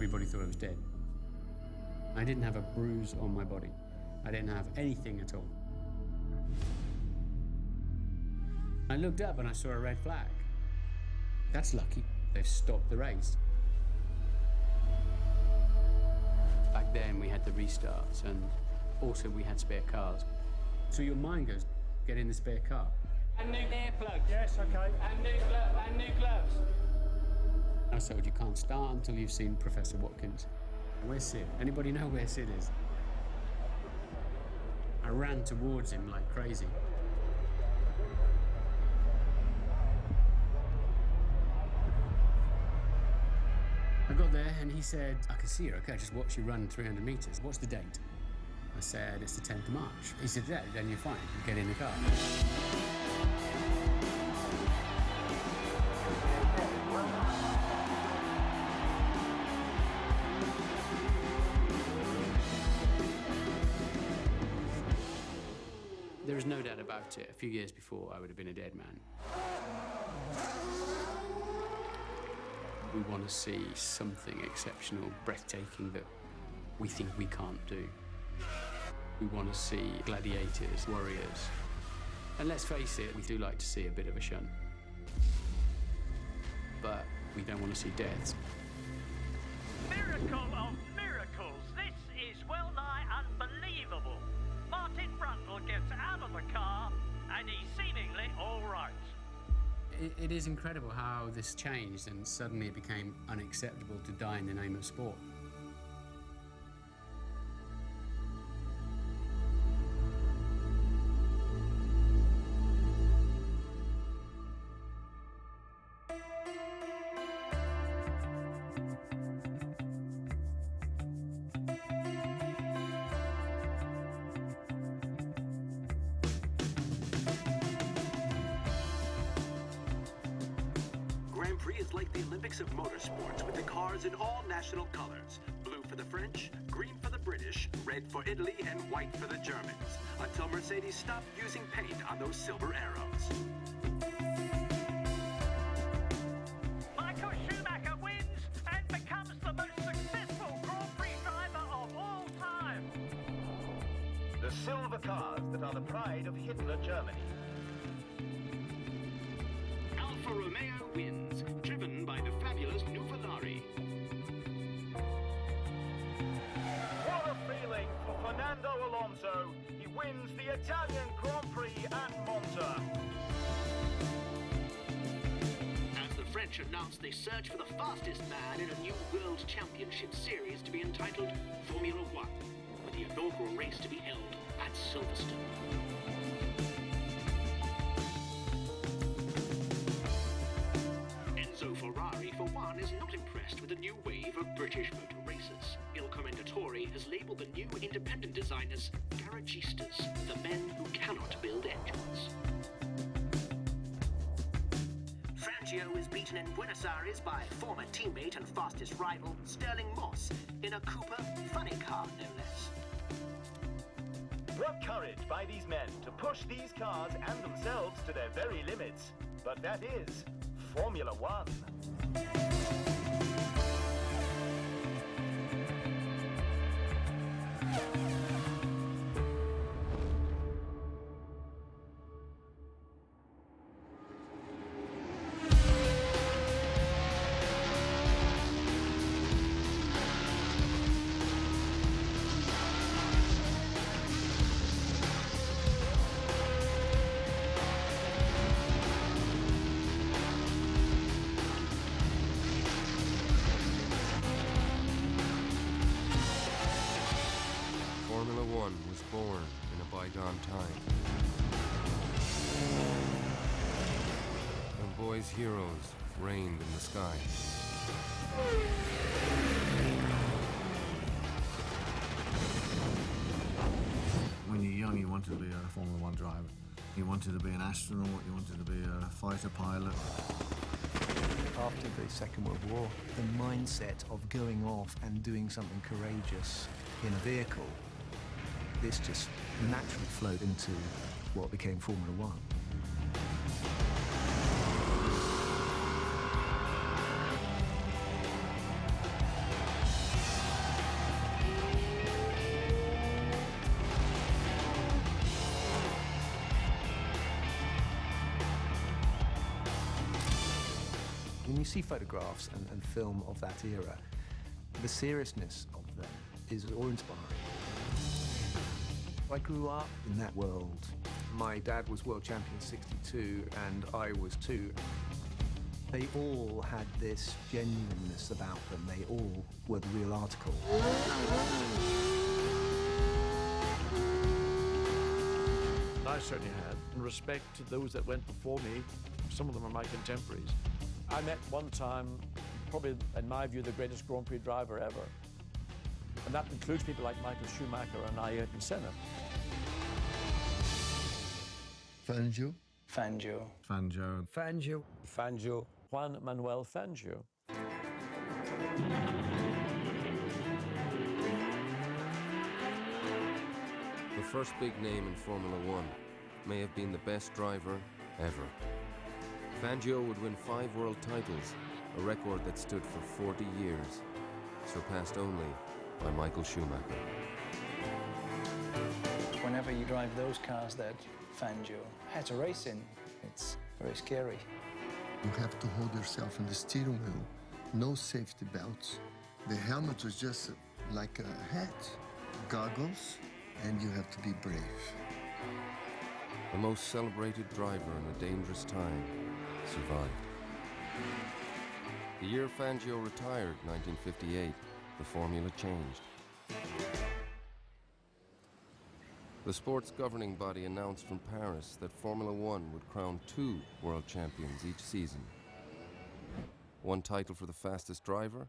everybody thought I was dead. I didn't have a bruise on my body. I didn't have anything at all. I looked up and I saw a red flag. That's lucky. They've stopped the race. Back then we had the restarts and also we had spare cars. So your mind goes, get in the spare car. And new earplugs. Yes, okay. And new gloves. I was told you can't start until you've seen Professor Watkins. Where's Sid? Anybody know where Sid is? I ran towards him like crazy. I got there and he said, I can see you, okay, I just watched you run 300 meters. What's the date? I said, it's the 10th of March. He said, yeah, then you're fine, you get in the car. There is no doubt about it. A few years before, I would have been a dead man. We want to see something exceptional, breathtaking that we think we can't do. We want to see gladiators, warriors. And let's face it, we do like to see a bit of a shunt. But we don't want to see deaths. Miracle of miracles! This is well nigh unbelievable. Martin Brundle gets out of the car and he's seemingly all right. It is incredible how this changed and suddenly it became unacceptable to die in the name of sport. Grand Prix is like the Olympics of motorsports with the cars in all national colors. Blue for the French, green for the British, red for Italy, and white for the Germans. Until Mercedes stopped using paint on those silver arrows. Michael Schumacher wins and becomes the most successful Grand Prix driver of all time. The silver cars that are the pride of Hitler Germany. Alfa Romeo wins, driven by the fabulous new Ferrari. What a feeling for Fernando Alonso. He wins the Italian Grand Prix at Monza. As the French announced they search for the fastest man in a new World Championship series to be entitled Formula One, with the inaugural race to be held at Silverstone. Enzo Ferrari, for one, is not impressed with the new wave of British motor racers. Il Commendatore has labelled the new independent designers garagistas, the men who cannot build engines. Fangio is beaten in Buenos Aires by former teammate and fastest rival Sterling Moss in a Cooper funny car, no less. What courage by these men to push these cars and themselves to their very limits. But that is Formula One. Formula One was born in a bygone time. When boys' heroes reigned in the sky. When you're young, you wanted to be a Formula One driver. You wanted to be an astronaut, you wanted to be a fighter pilot. After the Second World War, the mindset of going off and doing something courageous in a vehicle, this just naturally flowed into what became Formula One. you see photographs and film of that era, the seriousness of them is awe-inspiring. I grew up in that world. My dad was world champion in '62, and I was too. They all had this genuineness about them. They all were the real article. I certainly had. In respect to those that went before me, some of them are my contemporaries. I met one time, probably in my view, the greatest Grand Prix driver ever. And that includes people like Michael Schumacher and Ayrton Senna. Fangio. Fangio. Fangio. Fangio. Fangio. Juan Manuel Fangio. The first big name in Formula One may have been the best driver ever. Fangio would win 5 world titles, a record that stood for 40 years, surpassed only by Michael Schumacher. Whenever you drive those cars that Fangio had to race in, it's very scary. You have to hold yourself in the steering wheel. No safety belts. The helmet was just like a hat. Goggles, and you have to be brave. The most celebrated driver in a dangerous time survived. The year Fangio retired, 1958, the formula changed. The sport's governing body announced from Paris that Formula One would crown 2 world champions each season. One title for the fastest driver,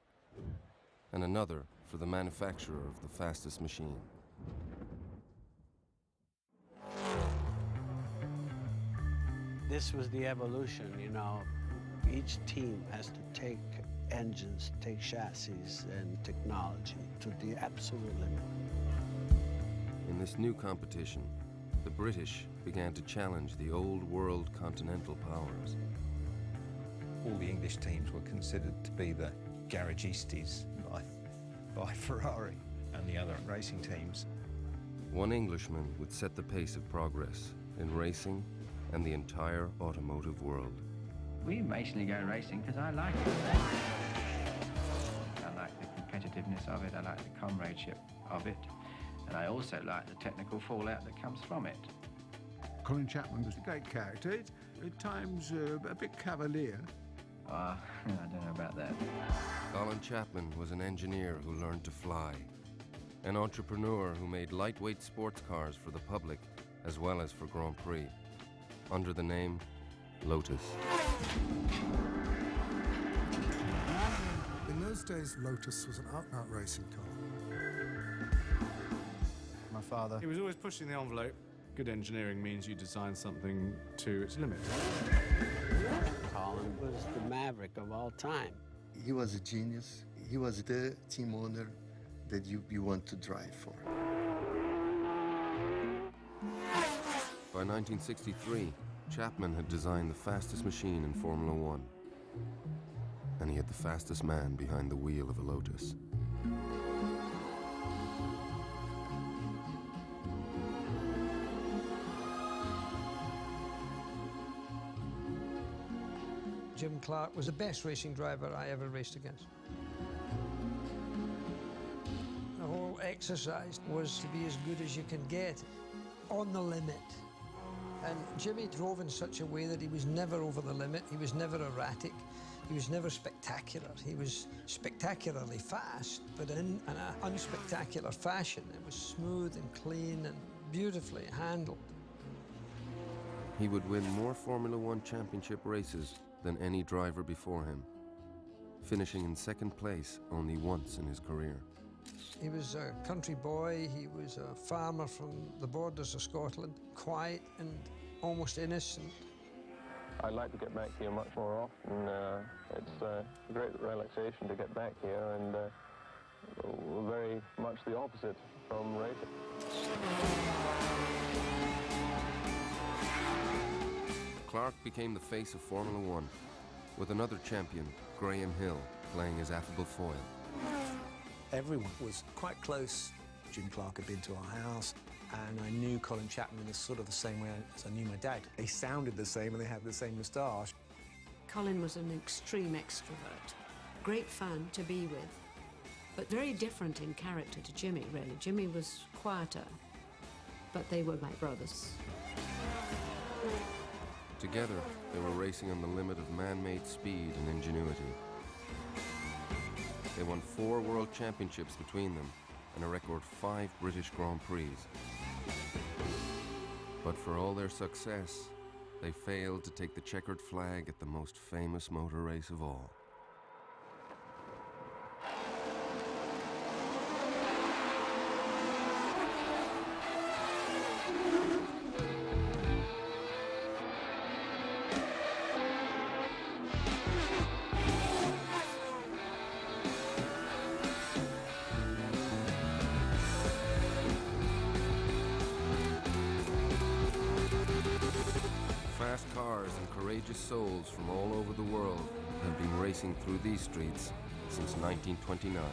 and another for the manufacturer of the fastest machine. This was the evolution, you know. Each team has to take engines, take chassis and technology to the absolute limit. In this new competition, the British began to challenge the old world continental powers. All the English teams were considered to be the garagistes by Ferrari and the other racing teams. One Englishman would set the pace of progress in racing and the entire automotive world. We basically go racing because I like it. I like the competitiveness of it, I like the comradeship of it, and I also like the technical fallout that comes from it. Colin Chapman was a great character, at times a bit cavalier. I don't know about that. Colin Chapman was an engineer who learned to fly, an entrepreneur who made lightweight sports cars for the public as well as for Grand Prix, under the name Lotus. In those days, Lotus was an out-and-out racing car. My father. He was always pushing the envelope. Good engineering means you design something to its limit. Colin was the maverick of all time. He was a genius. He was the team owner that you want to drive for. By 1963, Chapman had designed the fastest machine in Formula One, and he had the fastest man behind the wheel of a Lotus. Jim Clark was the best racing driver I ever raced against. The whole exercise was to be as good as you can get, on the limit. And Jimmy drove in such a way that he was never over the limit, he was never erratic, he was never spectacular. He was spectacularly fast, but in an unspectacular fashion. It was smooth and clean and beautifully handled. He would win more Formula One championship races than any driver before him, finishing in second place only once in his career. He was a country boy, he was a farmer from the borders of Scotland, quiet and almost innocent. I'd like to get back here much more often. It's a great relaxation to get back here, and very much the opposite from racing. Clark became the face of Formula One, with another champion, Graham Hill, playing his affable foil. Everyone was quite close. Jim Clark had been to our house, and I knew Colin Chapman in sort of the same way as I knew my dad. They sounded the same, and they had the same moustache. Colin was an extreme extrovert, great fun to be with, but very different in character to Jimmy, really. Jimmy was quieter, but they were like brothers. Together, they were racing on the limit of man-made speed and ingenuity. They won 4 world championships between them and a record 5 British Grand Prix. But for all their success, they failed to take the checkered flag at the most famous motor race of all. Fast cars and courageous souls from all over the world have been racing through these streets since 1929.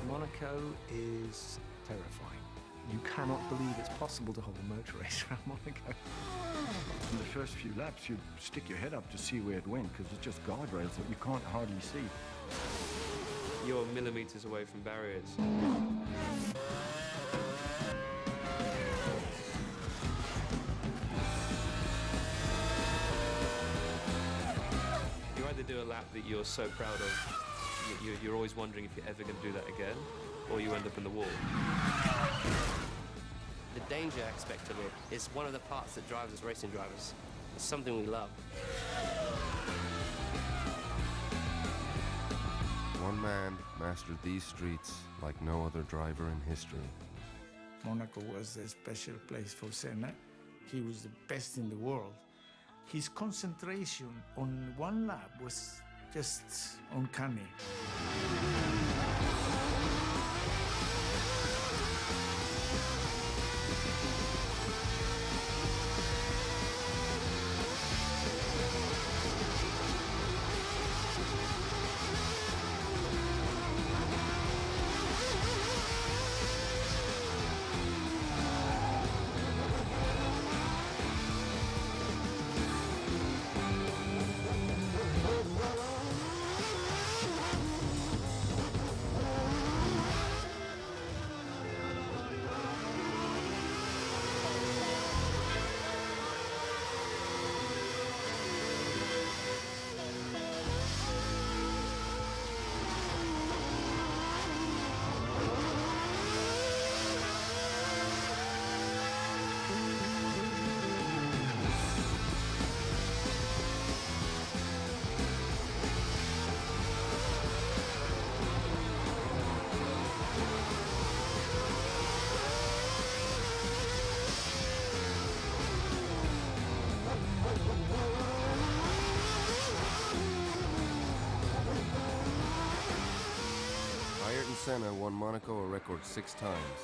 Monaco is terrifying. You cannot believe it's possible to hold a motor race around Monaco. In the first few laps, you'd stick your head up to see where it went, because it's just guardrails that you can't hardly see. You're millimeters away from barriers. You either do a lap that you're so proud of, you're always wondering if you're ever going to do that again, or you end up in the wall. The danger aspect of it is one of the parts that drives us racing drivers. It's something we love. One man mastered these streets like no other driver in history. Monaco was a special place for Senna. He was the best in the world. His concentration on one lap was just uncanny. Senna won Monaco a record 6 times,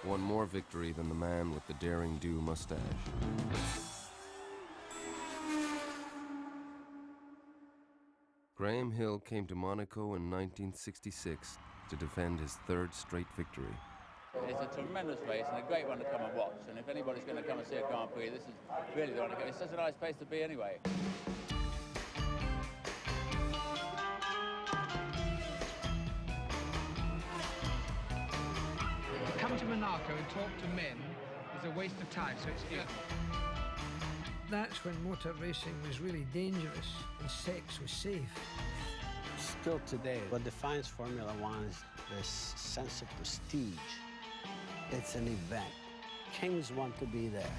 one more victory than the man with the daring-do mustache. Graham Hill came to Monaco in 1966 to defend his 3rd straight victory. It's a tremendous race and a great one to come and watch. And if anybody's going to come and see a Grand Prix, this is really the one to go. It's such a nice place to be anyway. Come to Monaco and talk to men is a waste of time, so it's good. That's when motor racing was really dangerous and sex was safe. Still today, what defines Formula One is this sense of prestige. It's an event. Kings want to be there.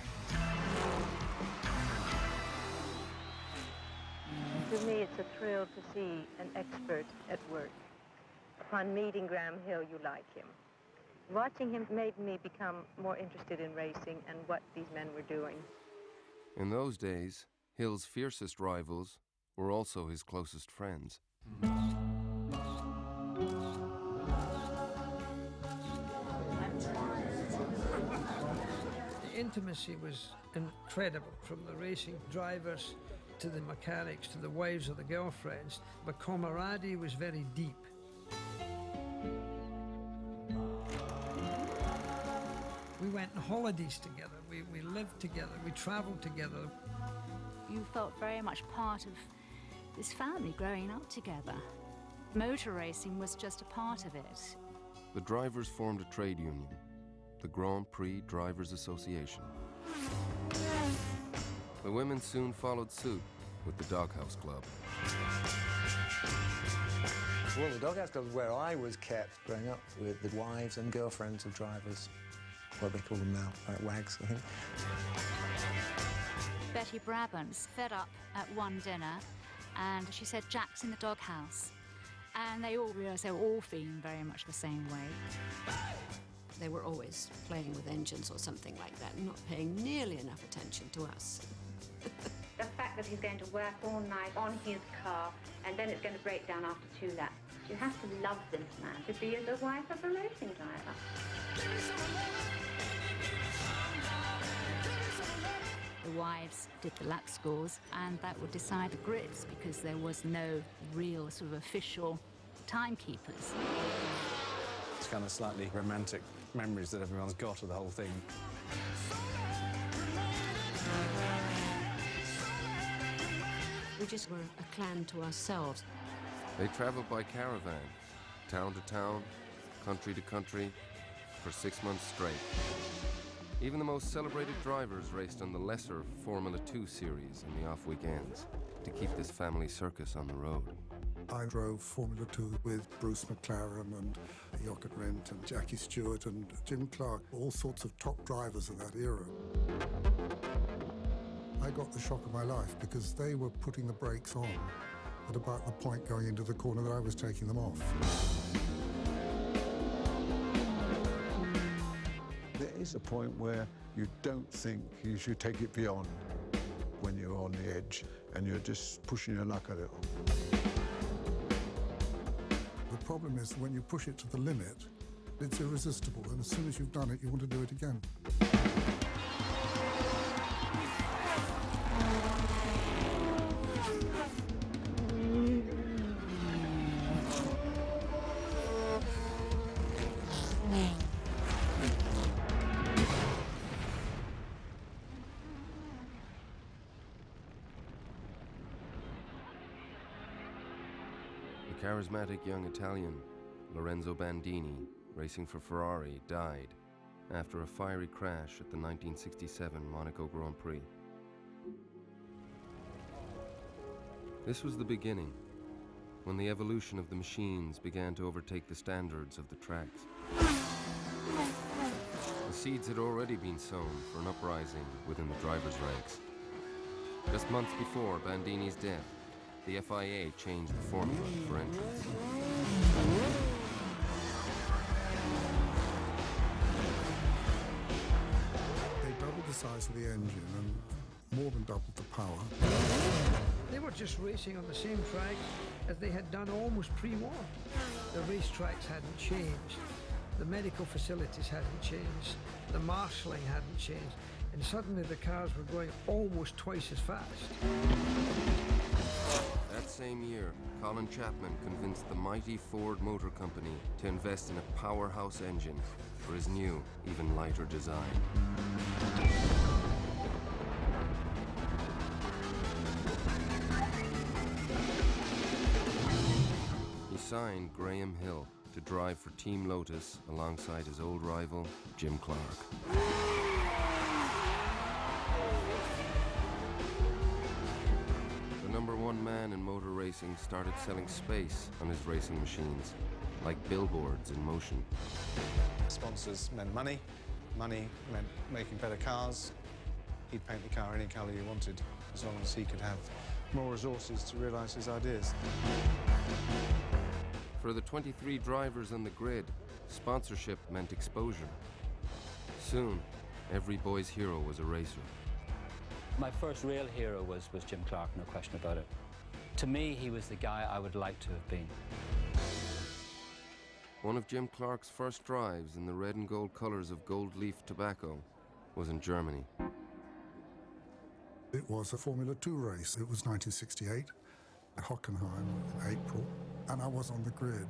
To me, it's a thrill to see an expert at work. Upon meeting Graham Hill, you like him. Watching him made me become more interested in racing and what these men were doing. In those days, Hill's fiercest rivals were also his closest friends. The intimacy was incredible, from the racing drivers to the mechanics to the wives or the girlfriends. The camaraderie was very deep. We went on holidays together, we lived together, we travelled together. You felt very much part of this family growing up together. Motor racing was just a part of it. The drivers formed a trade union, the Grand Prix Drivers Association. The women soon followed suit with the Doghouse Club. Well, the Doghouse Club was where I was kept growing up with the wives and girlfriends of drivers. What they call them now, wags, I think. Betty Brabham's fed up at one dinner, and she said, "Jack's in the doghouse." And they all realised they were all feeling very much the same way. They were always playing with engines or something like that, not paying nearly enough attention to us. The fact that he's going to work all night on his car and then it's going to break down after 2 laps. You have to love this man to be the wife of a racing driver. The wives did the lap scores, and that would decide the grids because there was no real sort of official timekeepers. It's kind of slightly romantic memories that everyone's got of the whole thing. We just were a clan to ourselves. They traveled by caravan, town to town, country to country, for 6 months straight. Even the most celebrated drivers raced on the lesser Formula 2 series in the off weekends to keep this family circus on the road. I drove Formula 2 with Bruce McLaren and Jochen Rindt and Jackie Stewart and Jim Clark, all sorts of top drivers of that era. I got the shock of my life because they were putting the brakes on at about the point going into the corner that I was taking them off. There is a point where you don't think you should take it beyond when you're on the edge and you're just pushing your luck a little. The problem is when you push it to the limit, it's irresistible, and as soon as you've done it, you want to do it again. The charismatic young Italian, Lorenzo Bandini, racing for Ferrari, died after a fiery crash at the 1967 Monaco Grand Prix. This was the beginning, when the evolution of the machines began to overtake the standards of the tracks. The seeds had already been sown for an uprising within the drivers' ranks. Just months before Bandini's death, the FIA changed the formula for entrance. They doubled the size of the engine and more than doubled the power. They were just racing on the same track as they had done almost pre-war. The racetracks hadn't changed. The medical facilities hadn't changed. The marshalling hadn't changed. And suddenly the cars were going almost twice as fast. That same year, Colin Chapman convinced the mighty Ford Motor Company to invest in a powerhouse engine for his new, even lighter design. He signed Graham Hill to drive for Team Lotus alongside his old rival, Jim Clark. One man in motor racing started selling space on his racing machines, like billboards in motion. Sponsors meant money. Money meant making better cars. He'd paint the car any colour you wanted, as long as he could have more resources to realise his ideas. For the 23 drivers on the grid, sponsorship meant exposure. Soon, every boy's hero was a racer. My first real hero was Jim Clark, no question about it. To me, he was the guy I would like to have been. One of Jim Clark's first drives in the red and gold colours of Gold Leaf Tobacco was in Germany. It was a Formula 2 race. It was 1968 at Hockenheim in April, and I was on the grid.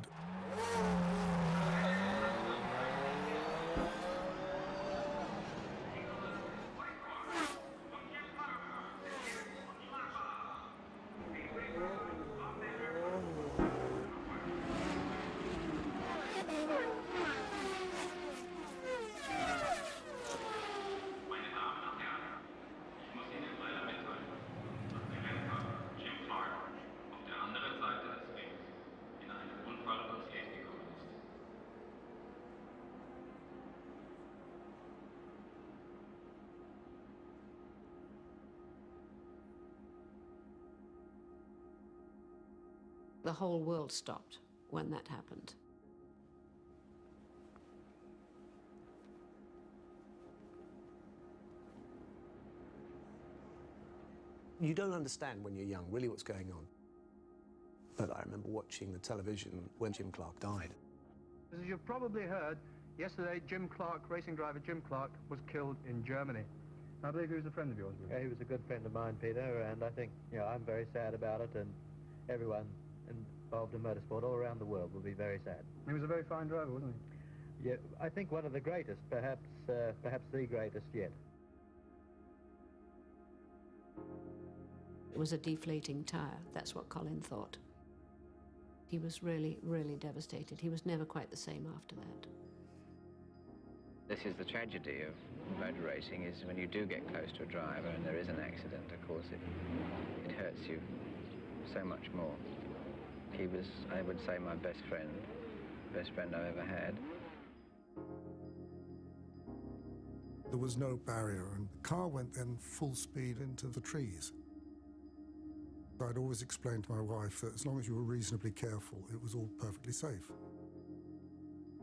The whole world stopped when that happened. You don't understand when you're young really what's going on. But I remember watching the television when Jim Clark died. As you've probably heard, yesterday Jim Clark, racing driver Jim Clark, was killed in Germany. I believe he was a friend of yours. Yeah, he was a good friend of mine, Peter, and I think, I'm very sad about it, and everyone involved in motorsport all around the world will be very sad. He was a very fine driver, wasn't he? Yeah, I think one of the greatest, perhaps the greatest yet. It was a deflating tire, that's what Colin thought. He was really, really devastated. He was never quite the same after that. This is the tragedy of motor racing, is when you do get close to a driver and there is an accident, of course, it hurts you so much more. He was, I would say, my best friend I've ever had. There was no barrier, and the car went then full speed into the trees. I'd always explained to my wife that as long as you were reasonably careful, it was all perfectly safe.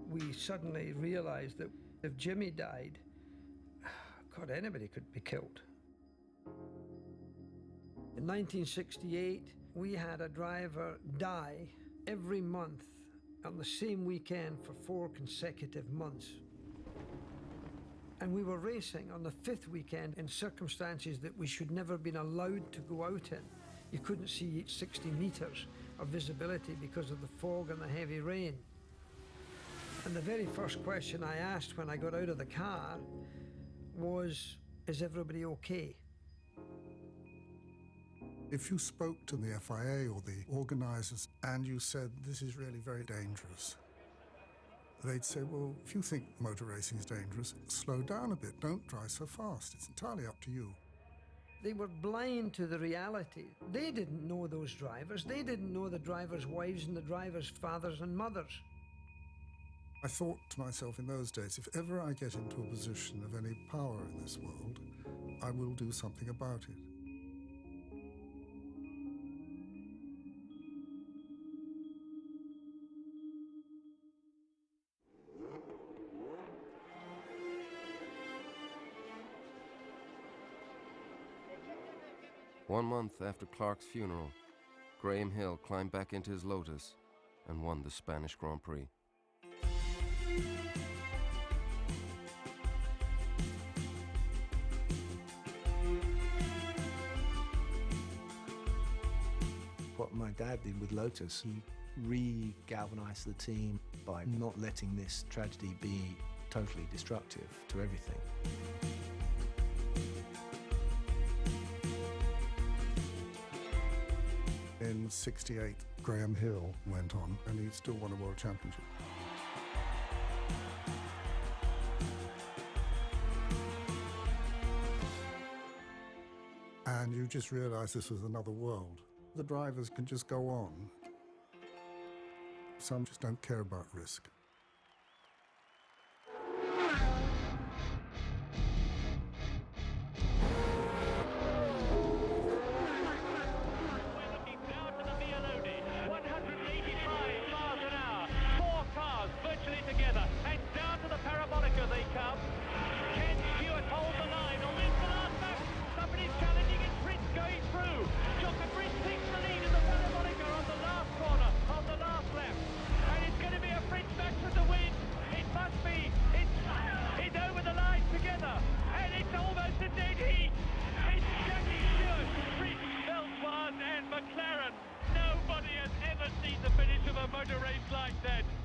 We suddenly realized that if Jimmy died, God, anybody could be killed. In 1968, we had a driver die every month on the same weekend for 4 consecutive months. And we were racing on the 5th weekend in circumstances that we should never have been allowed to go out in. You couldn't see 60 meters of visibility because of the fog and the heavy rain. And the very first question I asked when I got out of the car was, is everybody okay? If you spoke to the FIA or the organisers and you said, this is really very dangerous, they'd say, well, if you think motor racing is dangerous, slow down a bit, don't drive so fast. It's entirely up to you. They were blind to the reality. They didn't know those drivers. They didn't know the drivers' wives and the drivers' fathers and mothers. I thought to myself in those days, if ever I get into a position of any power in this world, I will do something about it. One month after Clark's funeral, Graham Hill climbed back into his Lotus and won the Spanish Grand Prix. What my dad did with Lotus, he re-galvanized the team by not letting this tragedy be totally destructive to everything. In '68, Graham Hill went on, and he still won a world championship. And you just realize this was another world. The drivers can just go on. Some just don't care about risk.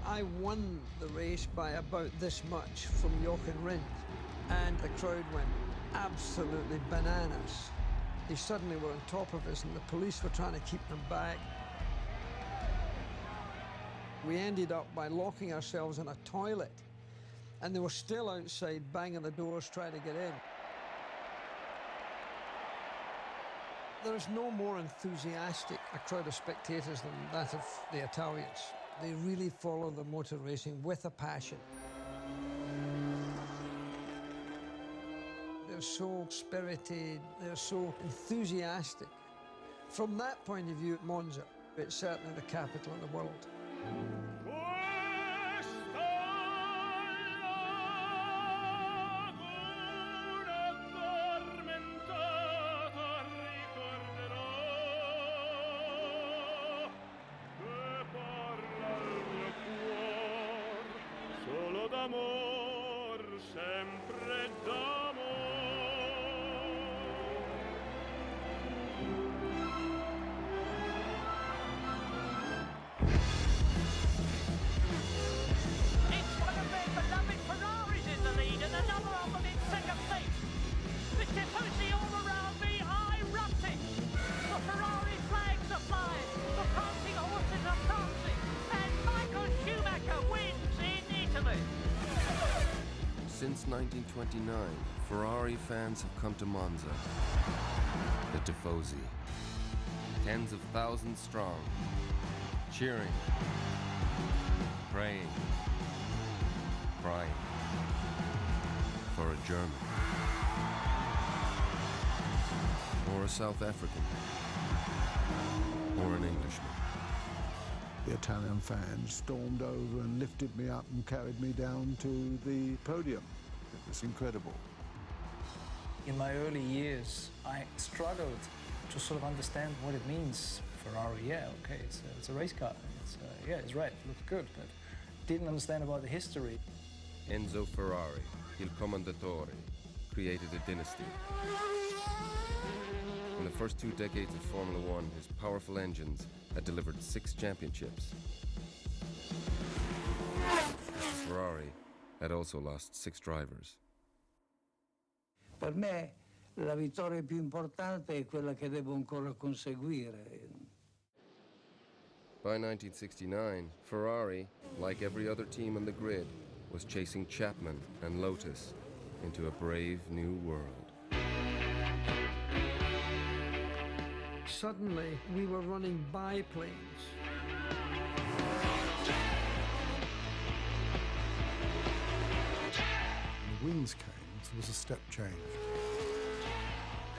I won the race by about this much from Jochen Rindt, and the crowd went absolutely bananas. They suddenly were on top of us, and the police were trying to keep them back. We ended up by locking ourselves in a toilet, and they were still outside banging the doors trying to get in. There is no more enthusiastic a crowd of spectators than that of the Italians. They really follow the motor racing with a passion. They're so spirited, they're so enthusiastic. From that point of view at Monza, It's certainly the capital of the world. Since 1929, Ferrari fans have come to Monza, the Tifosi, tens of thousands strong, cheering, praying, crying for a German or a South African or an Englishman. The Italian fans stormed over and lifted me up and carried me down to the podium. It was incredible. In my early years, I struggled to sort of understand what it means. Ferrari, yeah, okay, it's a race car. Yeah, it's red, looks good, but didn't understand about the history. Enzo Ferrari, Il Commendatore, created a dynasty. In the first 2 decades of Formula One, his powerful engines had delivered 6 championships. Ferrari had also lost 6 drivers. Per me la vittoria più importante è quella che devo ancora conseguire. By 1969, Ferrari, like every other team on the grid, was chasing Chapman and Lotus into a brave new world. Suddenly, we were running biplanes. When the wings came, there was a step change.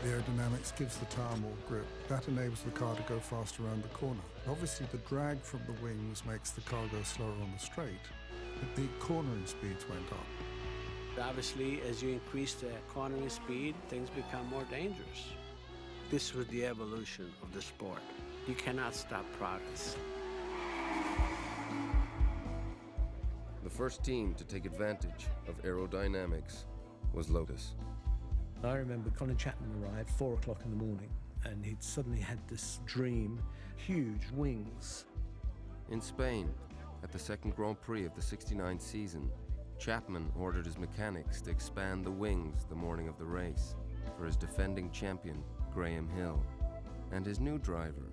The aerodynamics gives the tyre more grip. That enables the car to go faster around the corner. Obviously, the drag from the wings makes the car go slower on the straight, but the cornering speeds went up. Obviously, as you increase the cornering speed, things become more dangerous. This was the evolution of the sport. You cannot stop progress. The first team to take advantage of aerodynamics was Lotus. I remember Colin Chapman arrived 4 o'clock in the morning, and he'd suddenly had this dream, huge wings. In Spain, at the second Grand Prix of the '69 season, Chapman ordered his mechanics to expand the wings the morning of the race for his defending champion, Graham Hill, and his new driver,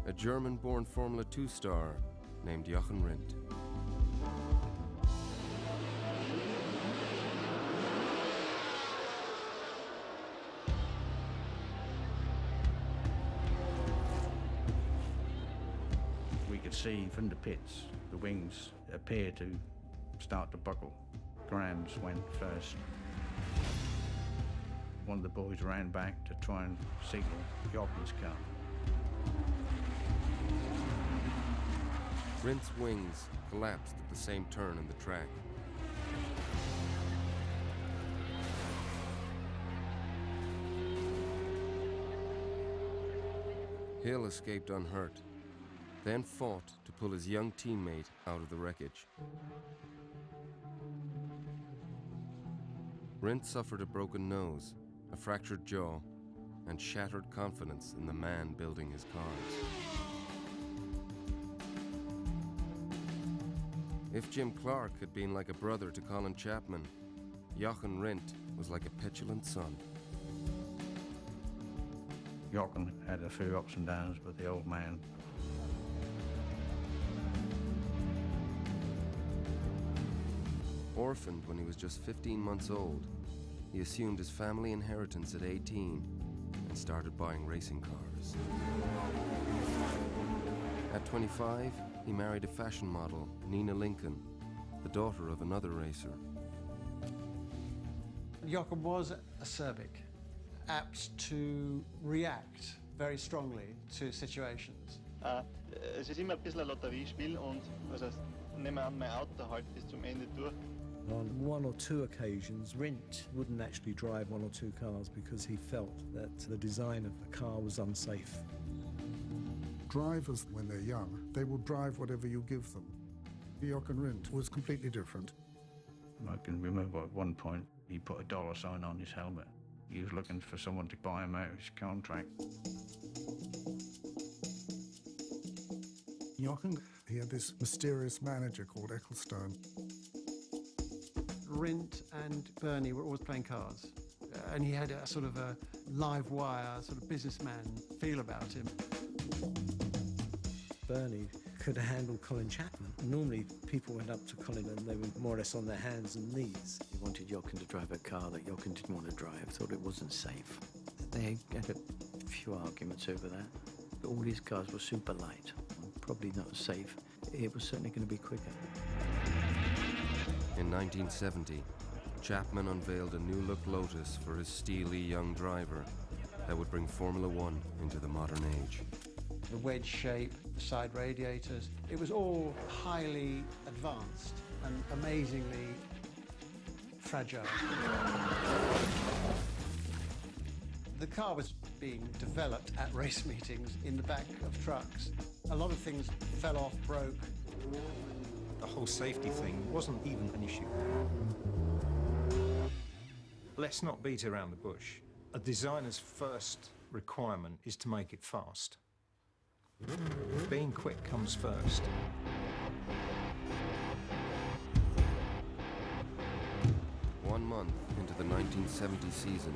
a German-born Formula 2 star named Jochen Rindt. We could see from the pits, the wings appear to start to buckle. Graham's went first. One of the boys ran back to try and signal Jochen's car. Rindt's wings collapsed at the same turn in the track. Hill escaped unhurt, then fought to pull his young teammate out of the wreckage. Rindt suffered a broken nose, a fractured jaw, and shattered confidence in the man building his cars. If Jim Clark had been like a brother to Colin Chapman, Jochen Rindt was like a petulant son. Jochen had a few ups and downs with the old man. Orphaned when he was just 15 months old, he assumed his family inheritance at 18 and started buying racing cars. At 25, he married a fashion model, Nina Lincoln, the daughter of another racer. Jochen was acerbic, apt to react very strongly to situations. Es ist immer ein bisschen ein Lotteriespiel und also nehmen wir an, mein Auto halt bis zum Ende durch. On one or two occasions, Rindt wouldn't actually drive one or two cars because he felt that the design of the car was unsafe. Drivers, when they're young, they will drive whatever you give them. Jochen Rindt was completely different. I can remember at one point he put a dollar sign on his helmet. He was looking for someone to buy him out of his contract. Jochen, he had this mysterious manager called Ecclestone. Rindt and Bernie were always playing cards, and he had a sort of a live wire, sort of businessman feel about him. Bernie could handle Colin Chapman. Normally, people went up to Colin and they were more or less on their hands and knees. He wanted Jochen to drive a car that Jochen didn't want to drive, thought it wasn't safe. They had a few arguments over that. But all his cars were super light, probably not safe. It was certainly going to be quicker. In 1970, Chapman unveiled a new-look Lotus for his steely young driver that would bring Formula One into the modern age. The wedge shape, the side radiators, it was all highly advanced and amazingly fragile. The car was being developed at race meetings in the back of trucks. A lot of things fell off, broke. The whole safety thing wasn't even an issue. Let's not beat around the bush. A designer's first requirement is to make it fast. Being quick comes first. One month into the 1970 season,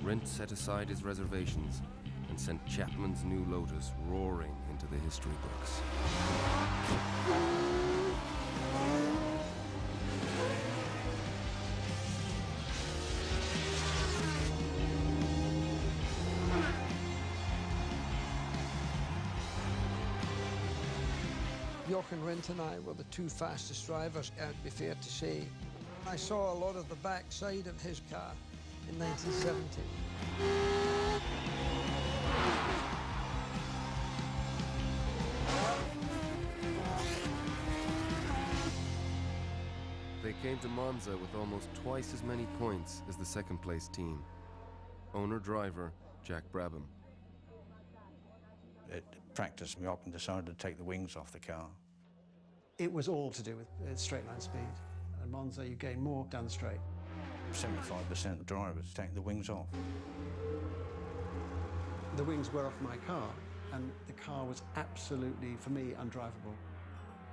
Rindt set aside his reservations and sent Chapman's new Lotus roaring into the history books. Jochen Rindt and I were the two fastest drivers, it would be fair to say. I saw a lot of the backside of his car in 1970. They came to Monza with almost twice as many points as the second-place team. Owner-driver Jack Brabham. At practice, Jochen decided to take the wings off the car. It was all to do with straight line speed. At Monza, you gain more down straight. 75% of drivers taking the wings off. The wings were off my car, and the car was absolutely, for me, undrivable.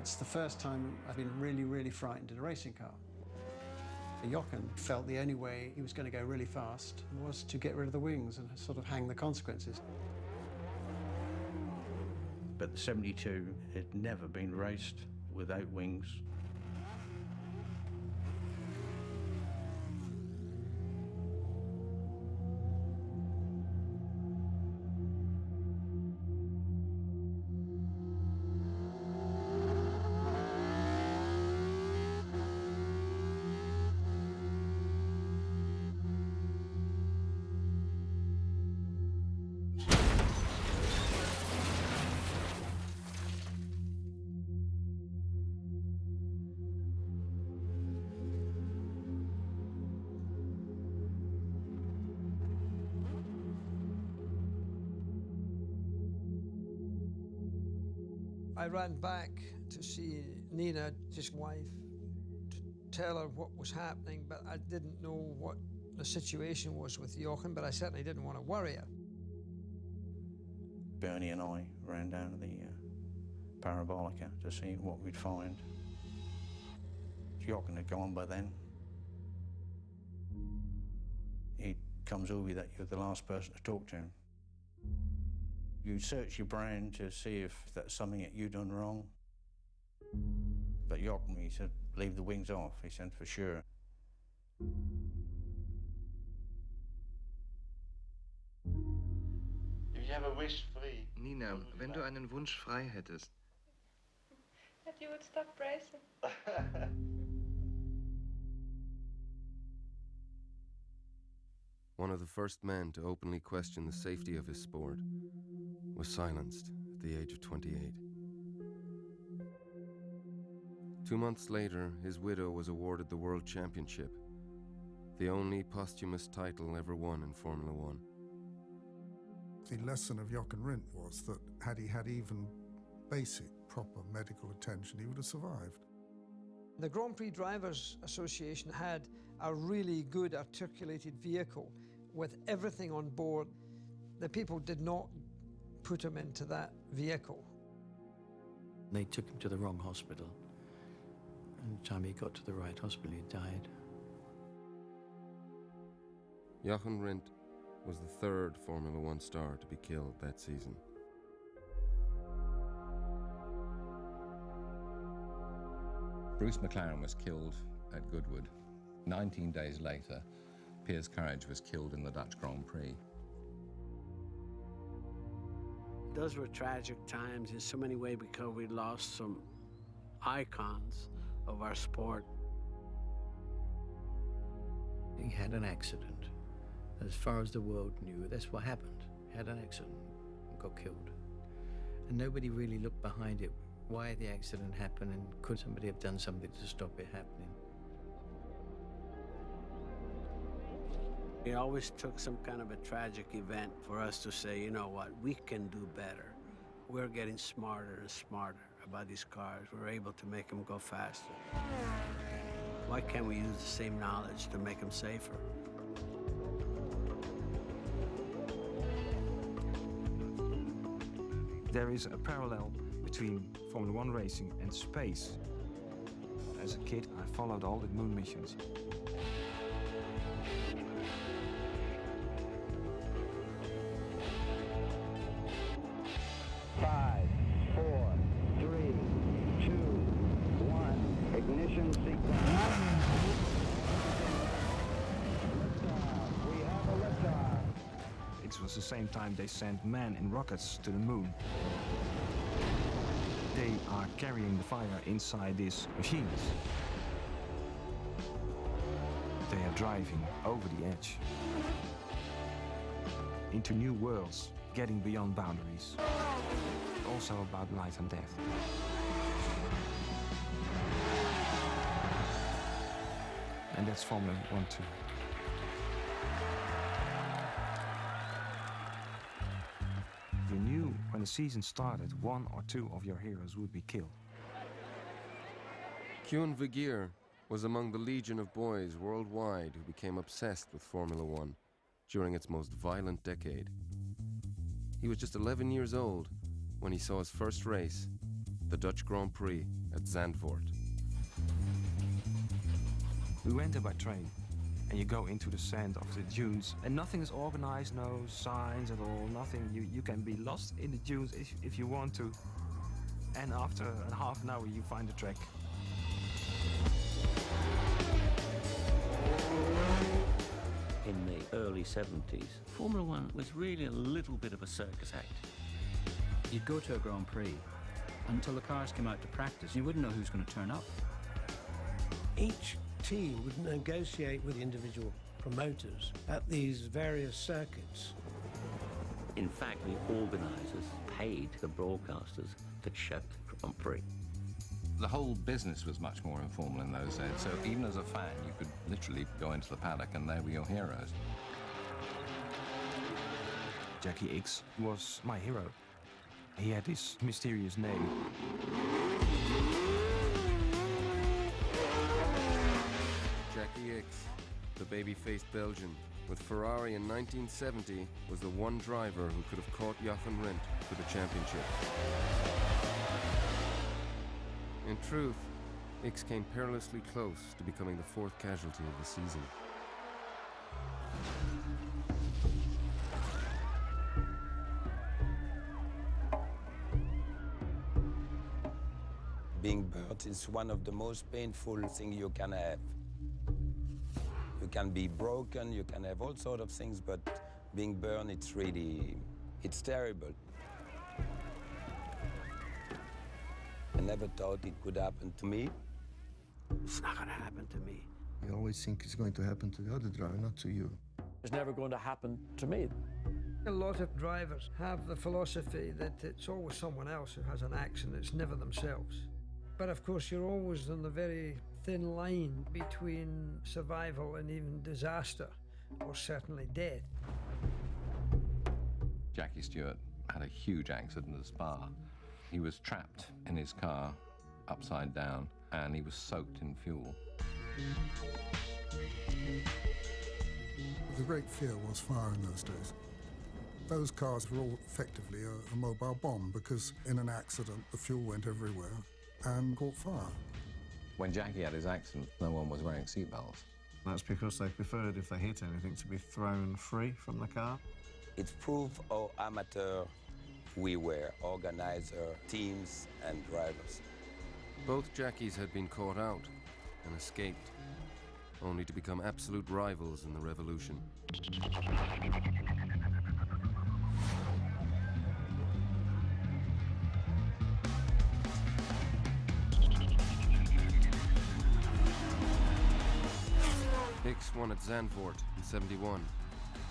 It's the first time I've been really, really frightened in a racing car. Jochen felt the only way he was going to go really fast was to get rid of the wings and sort of hang the consequences. But the 72 had never been raced without wings. I ran back to see Nina, his wife, to tell her what was happening, but I didn't know what the situation was with Jochen, but I certainly didn't want to worry her. Bernie and I ran down to the Parabolica to see what we'd find. Jochen had gone by then. He comes over that you're the last person to talk to him. You search your brain to see if that's something that you done wrong. But Jochen, he said, leave the wings off. He said, for sure. You have a wish free. Nina, wenn du einen Wunsch frei hättest. That you would stop racing. One of the first men to openly question the safety of his sport was silenced at the age of 28. 2 months later, his widow was awarded the World Championship, the only posthumous title ever won in Formula One. The lesson of Jochen Rindt was that had he had even basic, proper medical attention, he would have survived. The Grand Prix Drivers Association had a really good articulated vehicle with everything on board. The people did not put him into that vehicle. They took him to the wrong hospital. And the time he got to the right hospital, he died. Jochen Rindt was the third Formula One star to be killed that season. Bruce McLaren was killed at Goodwood. 19 days later, Piers Courage was killed in the Dutch Grand Prix. Those were tragic times in so many ways because we lost some icons of our sport. He had an accident. As far as the world knew, that's what happened. He had an accident and got killed. And nobody really looked behind it, why the accident happened, and could somebody have done something to stop it happening? It always took some kind of a tragic event for us to say, you know what, we can do better. We're getting smarter and smarter about these cars. We're able to make them go faster. Why can't we use the same knowledge to make them safer? There is a parallel between Formula One racing and space. As a kid, I followed all the moon missions. Five, 4, 3, 2, 1, ignition sequence. We have a liftoff. It was the same time they sent men in rockets to the moon. They are carrying the fire inside these machines. They are driving over the edge into new worlds, getting beyond boundaries. Also about life and death. And that's Formula One too. You knew when the season started, one or two of your heroes would be killed. Koen Vergeer was among the legion of boys worldwide who became obsessed with Formula One during its most violent decade. He was just 11 years old when he saw his first race, the Dutch Grand Prix at Zandvoort. We went there by train, and you go into the sand of the dunes, and nothing is organized, no signs at all, nothing. You can be lost in the dunes if you want to. And after a half an hour, you find the track. In the early 70s, Formula One was really a little bit of a circus act. You'd go to a Grand Prix until the cars came out to practice. You wouldn't know who's going to turn up. Each team would negotiate with the individual promoters at these various circuits. In fact, the organisers paid the broadcasters to show the Grand Prix. The whole business was much more informal in those days, so even as a fan, you could literally go into the paddock and they were your heroes. Jackie Ickx was my hero. He had this mysterious name. Jackie Ickx, the baby-faced Belgian, with Ferrari in 1970, was the one driver who could have caught Jochen Rindt for the championship. In truth, Ickx came perilously close to becoming the fourth casualty of the season. Being burnt is one of the most painful things you can have. You can be broken, you can have all sorts of things, but being burned, it's terrible. I never thought it could happen to me. It's not going to happen to me. You always think it's going to happen to the other driver, not to you. It's never going to happen to me. A lot of drivers have the philosophy that it's always someone else who has an accident, it's never themselves. But of course, you're always on the very thin line between survival and even disaster, or certainly death. Jackie Stewart had a huge accident at Spa. He was trapped in his car, upside down, and he was soaked in fuel. The great fear was fire in those days. Those cars were all effectively a mobile bomb because in an accident the fuel went everywhere and caught fire. When Jackie had his accident, no one was wearing seatbelts. That's because they preferred, if they hit anything, to be thrown free from the car. It proved how amateur we were, organizer, teams and drivers. Both Jackies had been caught out and escaped, only to become absolute rivals in the revolution. Hicks won at Zandvoort in '71,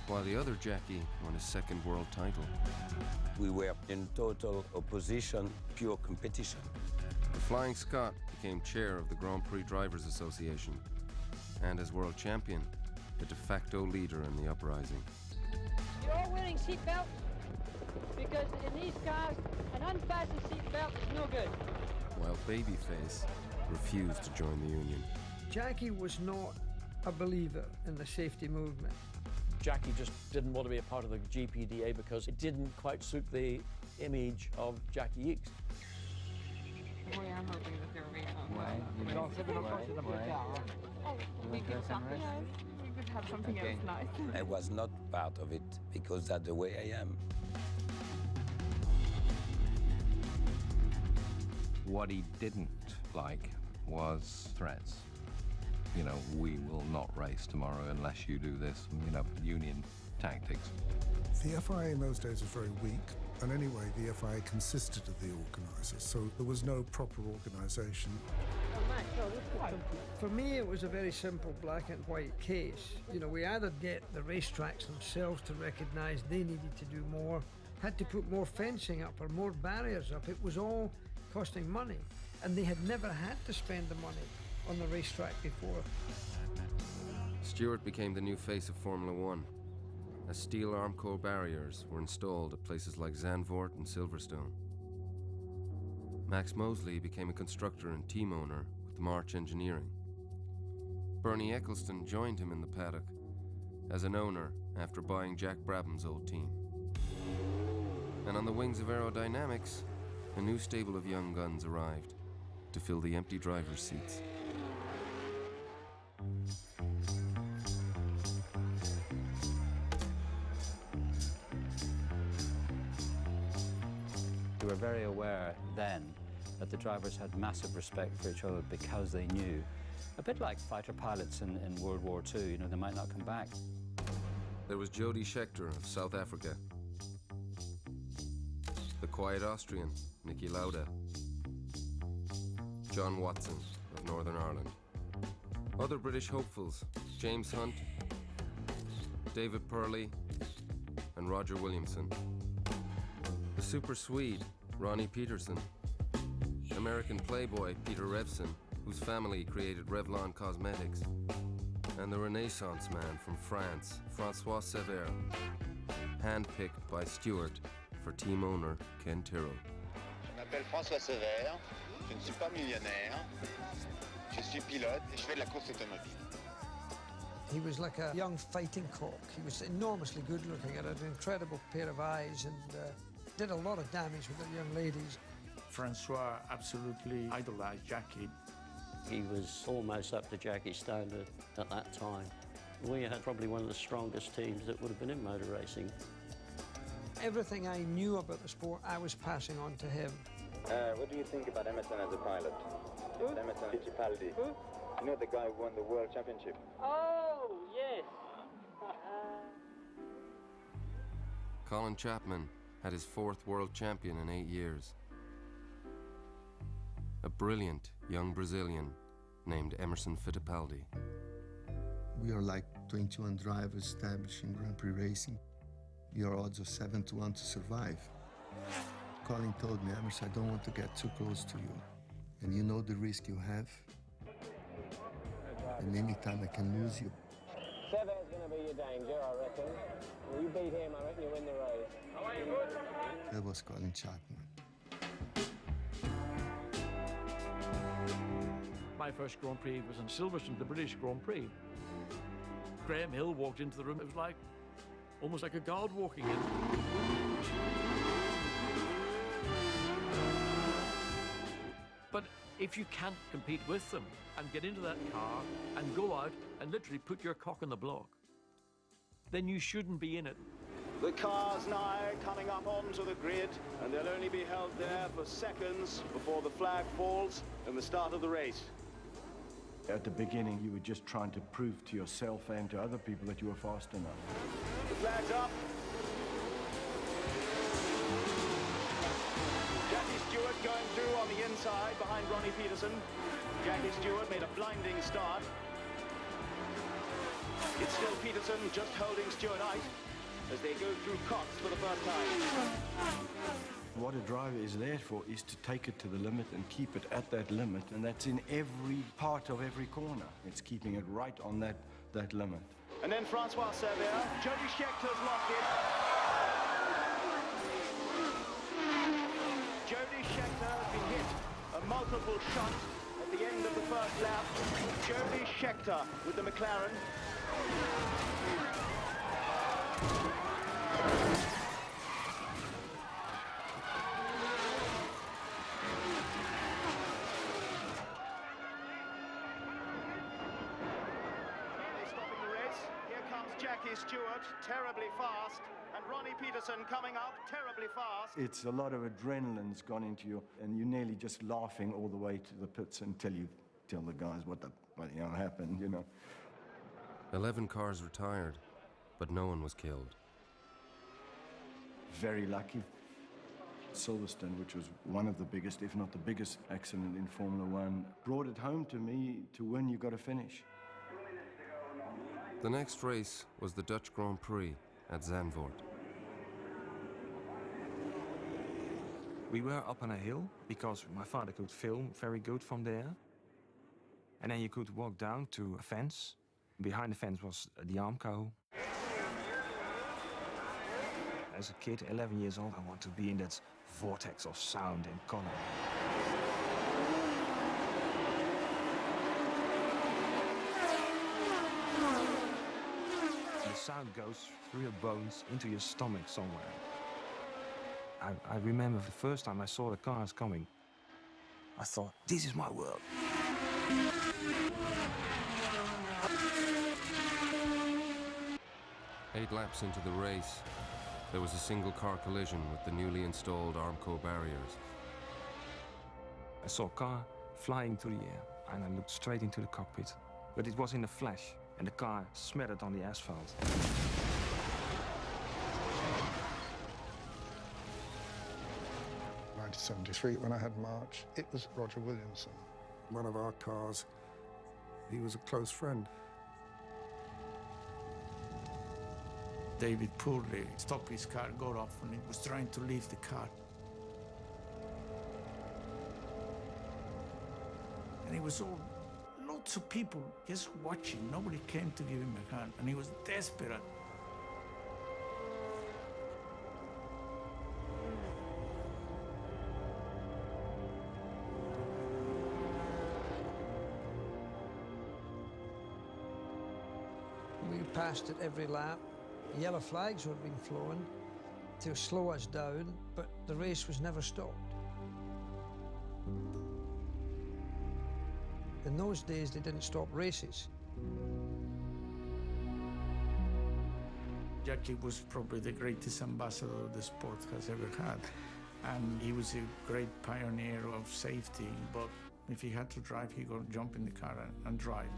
while the other Jackie won his second world title. We were in total opposition, pure competition. The Flying Scot became chair of the Grand Prix Drivers Association, and as world champion, the de facto leader in the uprising. You're all wearing seatbelts because in these cars, an unfastened seatbelt is no good. While Babyface refused to join the union. Jackie was not a believer in the safety movement. Jackie just didn't want to be a part of the GPDA because it didn't quite suit the image of Jackie Hicks. We are hoping that there will be we could have something else nice. I was not part of it because that's the way I am. What he didn't like was threats. You know, we will not race tomorrow unless you do this, you know, union tactics. The FIA in those days was very weak, and anyway, the FIA consisted of the organisers, so there was no proper organisation. For me, it was a very simple black and white case. You know, we either get the racetracks themselves to recognise they needed to do more, had to put more fencing up or more barriers up. It was all costing money, and they had never had to spend the money on the racetrack before. Stewart became the new face of Formula One, as steel Armco barriers were installed at places like Zandvoort and Silverstone. Max Mosley became a constructor and team owner with March Engineering. Bernie Eccleston joined him in the paddock as an owner after buying Jack Brabham's old team. And on the wings of aerodynamics, a new stable of young guns arrived to fill the empty driver's seats. We were very aware then that the drivers had massive respect for each other because they knew, a bit like fighter pilots in World War II, you know, they might not come back. There was Jody Scheckter of South Africa, the quiet Austrian, Niki Lauda, John Watson of Northern Ireland. Other British hopefuls, James Hunt, David Purley, and Roger Williamson. The super Swede, Ronnie Peterson. American playboy, Peter Revson, whose family created Revlon Cosmetics. And the Renaissance man from France, Francois Sever, handpicked by Stewart for team owner Ken Tyrrell. Je m'appelle François Sever, je ne suis pas millionnaire, je suis pilote et je fais de la course automobile. He was like a young fighting cock. He was enormously good looking, had an incredible pair of eyes, and did a lot of damage with the young ladies. Francois absolutely idolized Jackie. He was almost up to Jackie's standard at that time. We had probably one of the strongest teams that would have been in motor racing. Everything I knew about the sport, I was passing on to him. What do you think about Emerson as a pilot? Emerson Fittipaldi. You know the guy who won the World Championship? Oh, yes. Colin Chapman had his fourth world champion in 8 years. A brilliant young Brazilian named Emerson Fittipaldi. We are like 21 drivers established in Grand Prix racing. your odds are 7-1 to survive. Colin told me, Amos, I don't want to get too close to you. And you know the risk you have. And anytime I can lose you. Sever's going to be your danger, I reckon. Well, you beat him, I reckon you win the race. That was Colin Chapman. My first Grand Prix was in Silverstone, the British Grand Prix. Graham Hill walked into the room. It was like, almost like a god walking in. But if you can't compete with them and get into that car and go out and literally put your cock in the block, then you shouldn't be in it. The cars now coming up onto the grid, and they'll only be held there for seconds before the flag falls and the start of the race. At the beginning, you were just trying to prove to yourself and to other people that you were fast enough. The flag's up. Jackie Stewart going through on the inside behind Ronnie Peterson. Jackie Stewart made a blinding start. It's still Peterson just holding Stewart out as they go through Cox for the first time. What a driver is there for is to take it to the limit and keep it at that limit, and that's in every part of every corner. It's keeping it right on that limit. And then Francois Sever, Jody Scheckter's locked in. Jody Scheckter has been hit a multiple shot at the end of the first lap. Jody Scheckter with the McLaren. Jackie Stewart, terribly fast, and Ronnie Peterson coming up, terribly fast. It's a lot of adrenaline's gone into you, and you're nearly just laughing all the way to the pits until you tell the guys what happened, you know. 11 cars retired, but no one was killed. Very lucky. Silverstone, which was one of the biggest, if not the biggest accident in Formula One, brought it home to me. To win, you got to finish. The next race was the Dutch Grand Prix at Zandvoort. We were up on a hill because my father could film very good from there. And then you could walk down to a fence. Behind the fence was the Armco. As a kid, 11 years old, I wanted to be in that vortex of sound and color. The sound goes through your bones into your stomach somewhere. I remember the first time I saw the cars coming, I thought, this is my world. 8 laps into the race, there was a single-car collision with the newly installed Armco barriers. I saw a car flying through the air, and I looked straight into the cockpit. But it was in a flash, and the car smattered on the asphalt. 1973, when I had March, it was Roger Williamson. One of our cars, he was a close friend. David Purley stopped his car, got off, and he was trying to leave the car. And it was all, lots of people just watching. Nobody came to give him a hand, and he was desperate. We passed it every lap. Yellow flags were being flown to slow us down, but the race was never stopped. In those days, they didn't stop races. Jackie was probably the greatest ambassador the sport has ever had. And he was a great pioneer of safety, but if he had to drive, he would jump in the car and drive.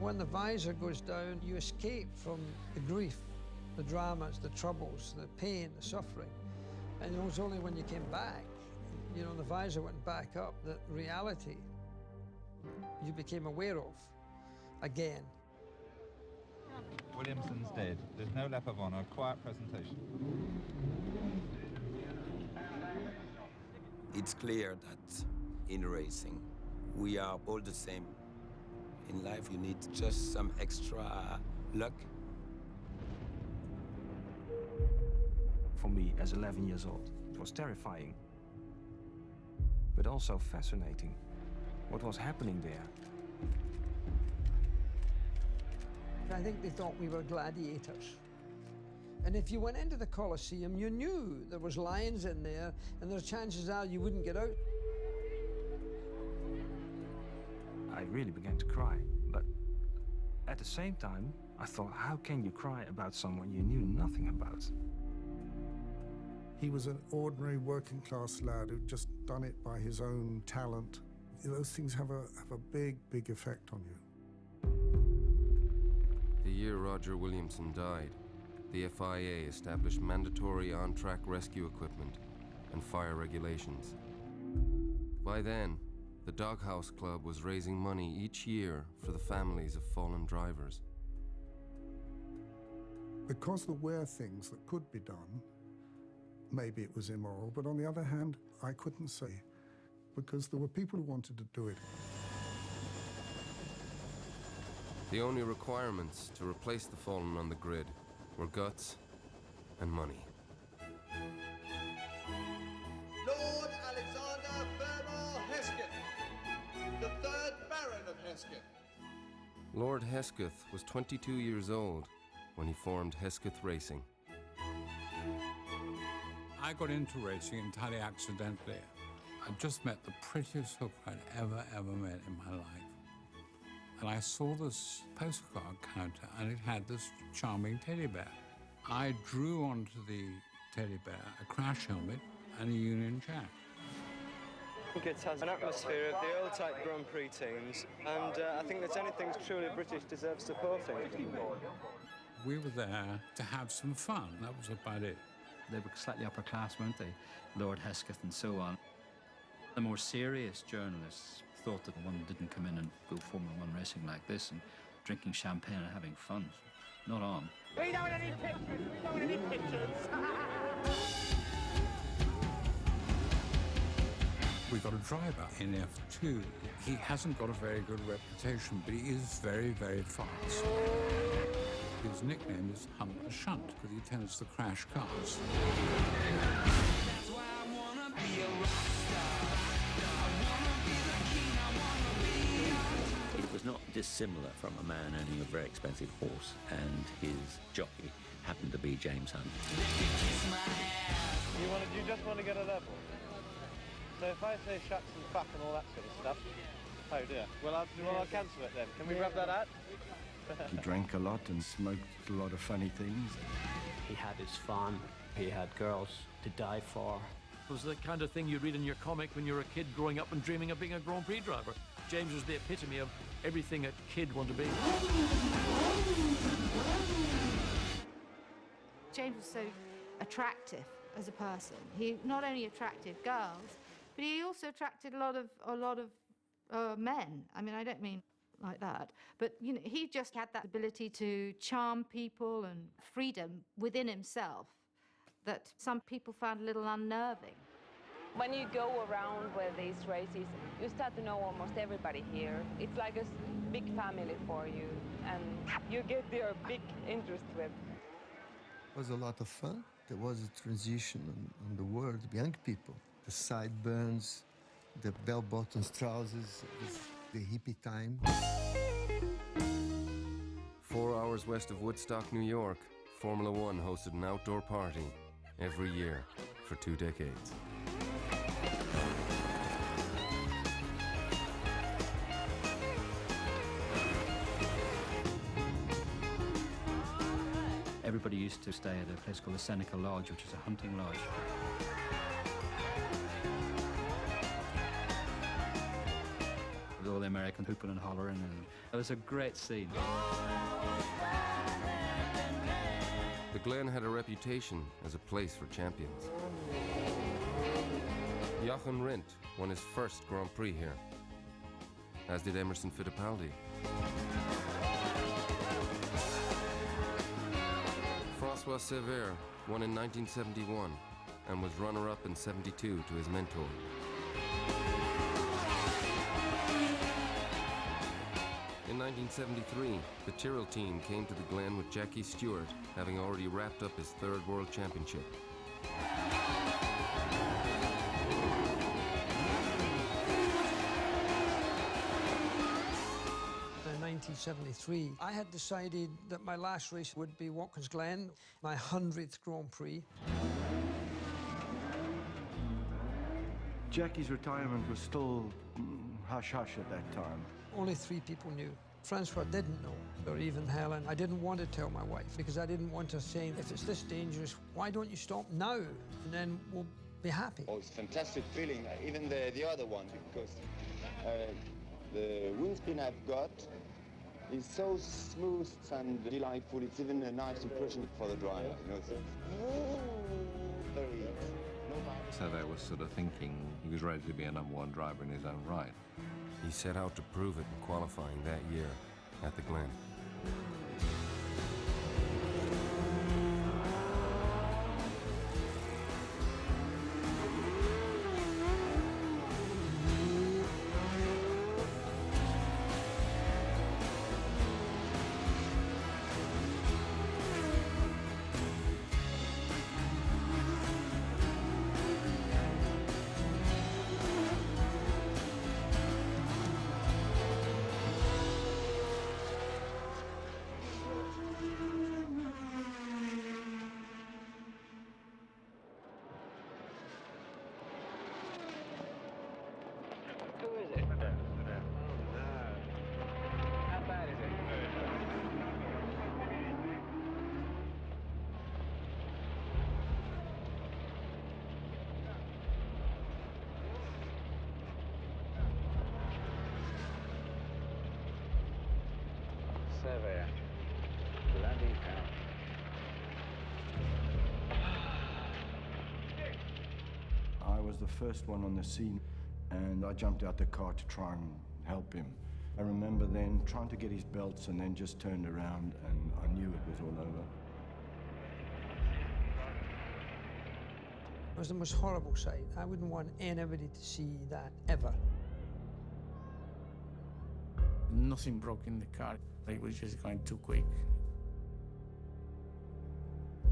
When the visor goes down, you escape from the grief, the dramas, the troubles, the pain, the suffering. And it was only when you came back, you know, the visor went back up, that reality you became aware of. again. Williamson's dead. There's no lap of honour. Quiet presentation. It's clear that in racing, we are all the same. In life, you need just some extra luck. For me, as 11 years old, it was terrifying, but also fascinating. What was happening there? I think they thought we were gladiators. And if you went into the Colosseum, you knew there was lions in there, and the chances are you wouldn't get out. I really began to cry, but at the same time, I thought, how can you cry about someone you knew nothing about? He was an ordinary working class lad who'd just done it by his own talent. Those things have a big, big effect on you. The year Roger Williamson died, the FIA established mandatory on-track rescue equipment and fire regulations. By then, the Doghouse Club was raising money each year for the families of fallen drivers. Because there were things that could be done, maybe it was immoral, but on the other hand, I couldn't say, because there were people who wanted to do it. The only requirements to replace the fallen on the grid were guts and money. Lord Alexander Fermor Hesketh, the 3rd Baron of Hesketh. Lord Hesketh was 22 years old when he formed Hesketh Racing. I got into racing entirely accidentally. I just met the prettiest hooker I'd ever met in my life. And I saw this postcard counter, and it had this charming teddy bear. I drew onto the teddy bear a crash helmet and a Union Jack. I think it has an atmosphere of the old-type Grand Prix teams, and I think that anything truly British deserves supporting. We were there to have some fun. That was about it. They were slightly upper class, weren't they? Lord Hesketh and so on. The more serious journalists thought that one didn't come in and go Formula One racing like this and drinking champagne and having fun. Not on. We don't want any pictures. We don't want any pictures. We got a driver in F2. He hasn't got a very good reputation, but he is very, very fast. His nickname is Hunt the Shunt, because he tends to crash cars. That's why I wanna be a rock star. I wanna be the king. I wanna be. It was not dissimilar from a man owning a very expensive horse, and his jockey happened to be James Hunt. You just want to get a level. So if I say shucks and fuck and all that sort of stuff, oh dear. Well, I'll cancel it then. Can we rub that out? He drank a lot and smoked a lot of funny things. He had his fun. He had girls to die for. It was the kind of thing you read in your comic when you were a kid growing up and dreaming of being a Grand Prix driver. James was the epitome of everything a kid wanted to be. James was so attractive as a person. He not only attracted girls, but he also attracted a lot of men. I mean, I don't mean like that, but you know, he just had that ability to charm people and freedom within himself that some people found a little unnerving. When you go around with these races, you start to know almost everybody here. It's like a big family for you, and you get their big interest with. It was a lot of fun. There was a transition on the world, young people. The sideburns, the bell-bottoms trousers, the hippie time. 4 hours west of Woodstock, New York, Formula One hosted an outdoor party every year for 2 decades. Everybody used to stay at a place called the Seneca Lodge, which is a hunting lodge. With all the American hooping and hollering, and it was a great scene. The Glen had a reputation as a place for champions. Jochen Rindt won his first Grand Prix here. as did Emerson Fittipaldi. François Sévère won in 1971 and was runner-up in 72 to his mentor. In 1973, the Tyrrell team came to the Glen with Jackie Stewart, having already wrapped up his third World Championship. In 1973, I had decided that my last race would be Watkins Glen, my 100th Grand Prix. Jackie's retirement was still hush-hush at that time. Only 3 people knew. Francois didn't know, or even Helen. I didn't want to tell my wife because I didn't want her saying, if it's this dangerous, why don't you stop now? And then we'll be happy. Oh, it's a fantastic feeling, even the other one, because the windscreen I've got is so smooth and delightful. It's even a nice impression for the driver, you know. It's very... Sévère was sort of thinking he was ready to be a #1 driver in his own right. He set out to prove it in qualifying that year at the Glen. Sévère. Bloody hell. I was the first one on the scene, and I jumped out the car to try and help him. I remember then trying to get his belts and then just turned around and I knew it was all over. It was the most horrible sight. I wouldn't want anybody to see that ever. Nothing broke in the car. It was just going too quick.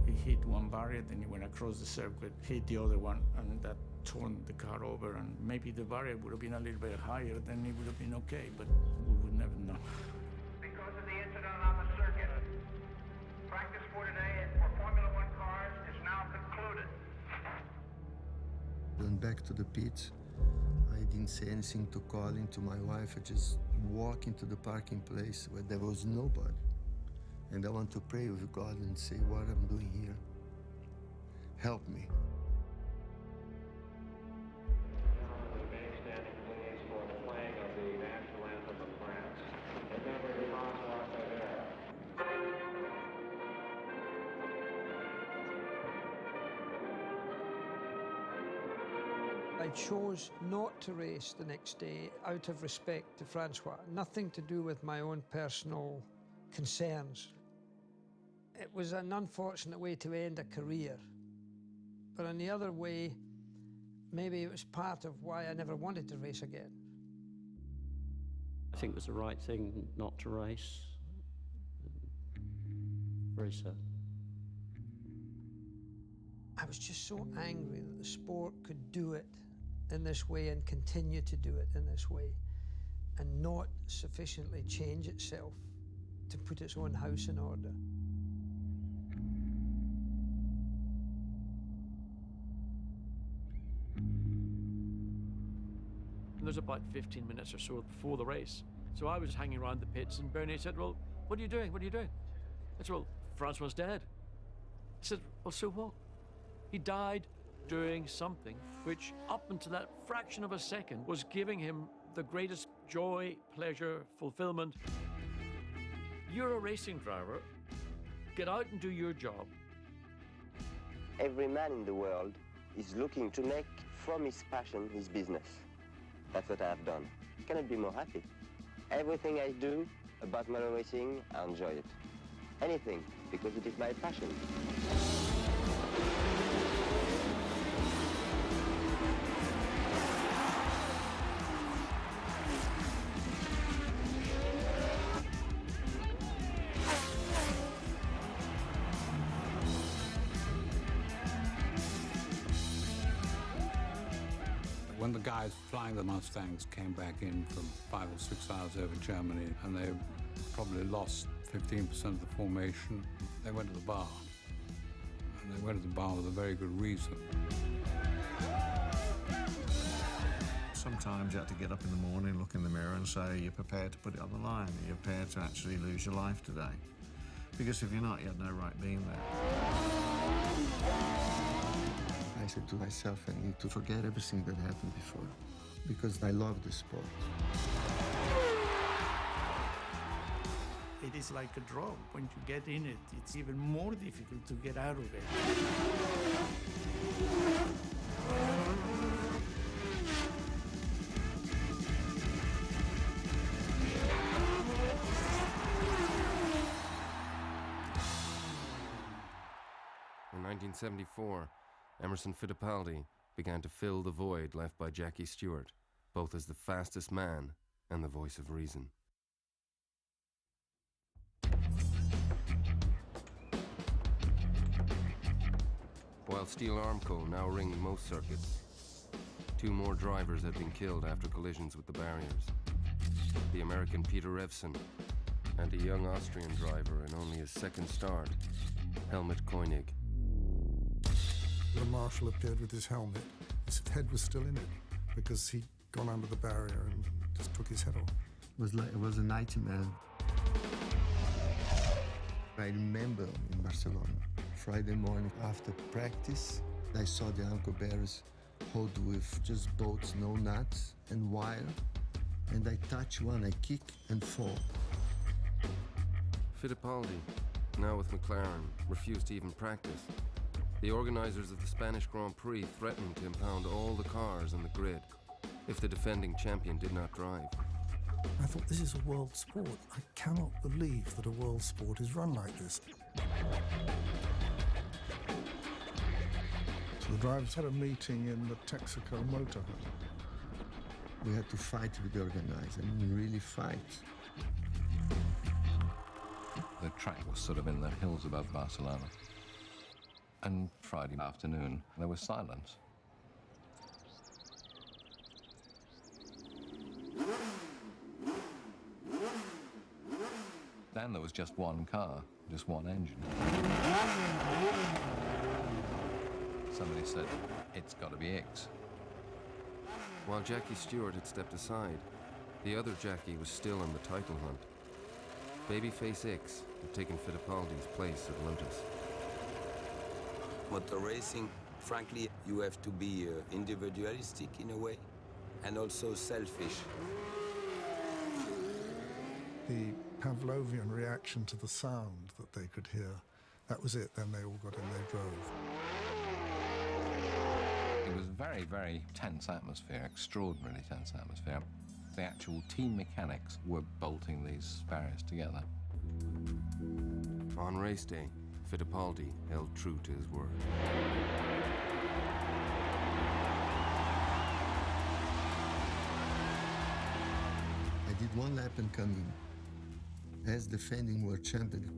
He hit one barrier, then he went across the circuit, hit the other one, and that torn the car over. And maybe the barrier would have been a little bit higher, then it would have been okay, but we would never know. Because of the incident on the circuit, practice for today for Formula One cars is now concluded. Went back to the pit. I didn't say anything to Colin, to my wife. I just walked into the parking place where there was nobody. And I want to pray with God and say, what I'm doing here, help me. I chose not to race the next day out of respect to Francois. Nothing to do with my own personal concerns. It was an unfortunate way to end a career. But in the other way, maybe it was part of why I never wanted to race again. I think it was the right thing not to race. Very sad. I was just so angry that the sport could do it in this way and continue to do it in this way and not sufficiently change itself to put its own house in order. And there's about 15 minutes or so before the race. So I was hanging around the pits and Bernie said, well, what are you doing? What are you doing? I said, well, Francois dead. I said, well, so what? He died doing something which, up until that fraction of a second, was giving him the greatest joy, pleasure, fulfillment. You're a racing driver. Get out and do your job. Every man in the world is looking to make from his passion his business. That's what I have done. Cannot be more happy. Everything I do about motor racing, I enjoy it. Anything, because it is my passion. When the guys flying the Mustangs came back in from 5 or 6 hours over Germany, and they probably lost 15% of the formation, they went to the bar. And they went to the bar with a very good reason. Sometimes you have to get up in the morning, look in the mirror and say, you're prepared to put it on the line, you're prepared to actually lose your life today. Because if you're not, you have no right being there. I said to myself, I need to forget everything that happened before, because I love the sport. It is like a drug. When you get in it, it's even more difficult to get out of it. In 1974, Emerson Fittipaldi began to fill the void left by Jackie Stewart, both as the fastest man and the voice of reason. While Steel Armco now ringed most circuits, 2 more drivers had been killed after collisions with the barriers. The American Peter Revson and a young Austrian driver in only his second start, Helmut Koenig. The marshal appeared with his helmet. His head was still in it because he'd gone under the barrier and just took his head off. It was a nightmare. I remember in Barcelona, Friday morning after practice, I saw the ankle barriers hold with just bolts, no nuts, and wire. And I touch one, I kick and fall. Fittipaldi, now with McLaren, refused to even practice. The organizers of the Spanish Grand Prix threatened to impound all the cars on the grid if the defending champion did not drive. I thought, this is a world sport. I cannot believe that a world sport is run like this. So the drivers had a meeting in the Texaco motorhome. We had to fight with the organizer, I mean, really fight. The track was sort of in the hills above Barcelona. And Friday afternoon, there was silence. Then there was just one car, just one engine. Somebody said, it's got to be X. While Jackie Stewart had stepped aside, the other Jackie was still in the title hunt. Babyface X had taken Fittipaldi's place at Lotus. Motor racing, frankly, you have to be individualistic in a way, and also selfish. The Pavlovian reaction to the sound that they could hear, that was it. Then they all got in, they drove. It was a very, very tense atmosphere, extraordinarily tense atmosphere. The actual team mechanics were bolting these barriers together. On race day, Fittipaldi held true to his word. I did one lap and come in. As defending world champion,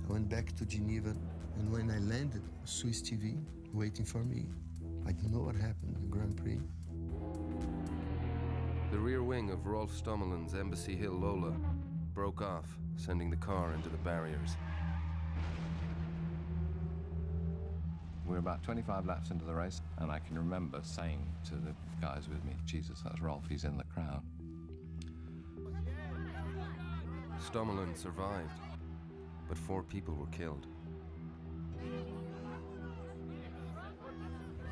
I went back to Geneva, and when I landed, Swiss TV waiting for me. I didn't know what happened in the Grand Prix. The rear wing of Rolf Stommelin's Embassy Hill Lola broke off, sending the car into the barriers. We were about 25 laps into the race, and I can remember saying to the guys with me, Jesus, that's Rolf, he's in the crowd. Stommelin survived, but 4 people were killed.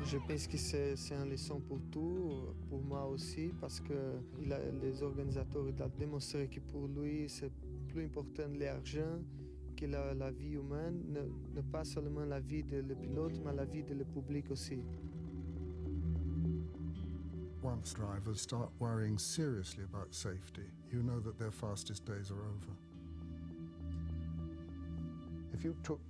Je pense que c'est une leçon pour tout, pour moi aussi, parce que les organisateurs ont démontré que pour lui, c'est plus important l'argent que la vie humaine, ne pas seulement la vie du pilote, mais la vie du public aussi. once drivers start worrying seriously about safety, you know that their fastest days are over. If you took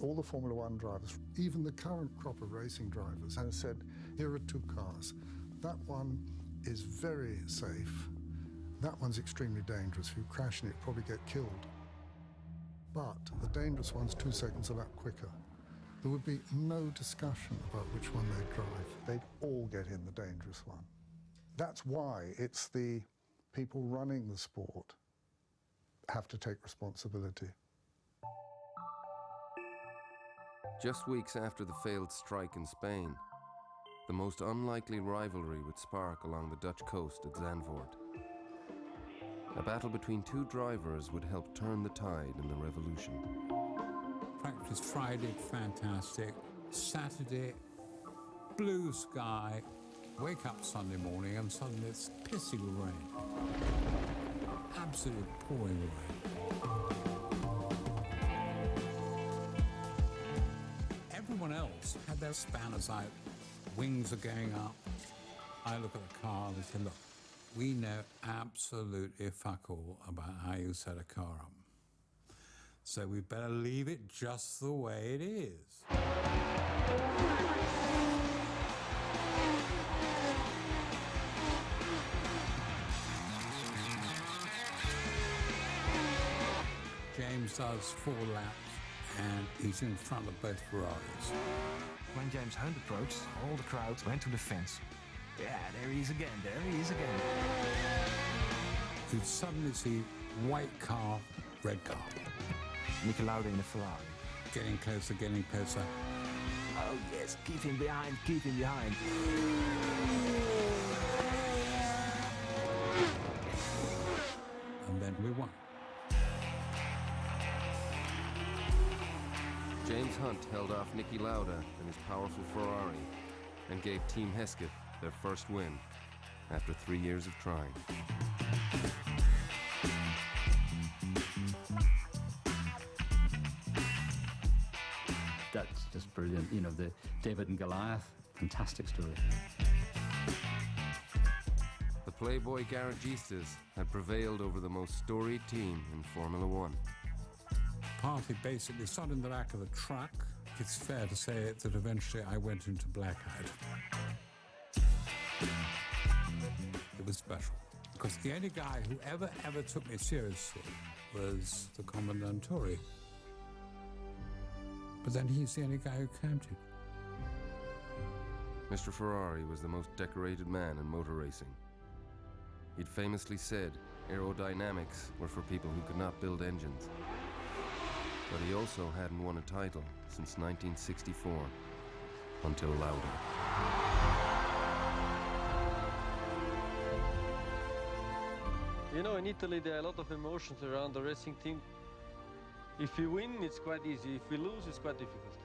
all the Formula One drivers, even the current crop of racing drivers, and said, here are two cars. That one is very safe. That one's extremely dangerous. If you crash in it, you'll probably get killed. But the dangerous one's 2 seconds a lap quicker. There would be no discussion about which one they'd drive. They'd all get in the dangerous one. That's why it's the people running the sport have to take responsibility. Just weeks after the failed strike in Spain, the most unlikely rivalry would spark along the Dutch coast at Zandvoort. A battle between two drivers would help turn the tide in the revolution. Practice Friday, fantastic. Saturday, blue sky. Wake up Sunday morning and suddenly it's pissing with rain. Absolutely pouring rain. Everyone else had their spanners out. Wings are going up. I look at the car and say, look, we know absolutely fuck all about how you set a car up. So we better leave it just the way it is. James does 4 laps and he's in front of both Ferraris. When James Hunt approached, all the crowd went to the fence. Yeah, there he is again, there he is again. You'd suddenly see white car, red car. Niki Lauda in a Ferrari. Getting closer, getting closer. Oh yes, keep him behind, keep him behind. And then we won. James Hunt held off Niki Lauda and his powerful Ferrari and gave Team Hesketh their first win after 3 years of trying. That's just brilliant. You know, the David and Goliath, fantastic story. The Playboy Garagistas had prevailed over the most storied team in Formula One. Party basically sat in the back of the truck. It's fair to say that eventually I went into blackout. It was special, because the only guy who ever took me seriously was the Comandantore. But then he's the only guy who counted. Mr. Ferrari was the most decorated man in motor racing. He'd famously said aerodynamics were for people who could not build engines. But he also hadn't won a title since 1964, until Lauda. You know, in Italy there are a lot of emotions around the racing team. If you win, it's quite easy. If you lose, it's quite difficult.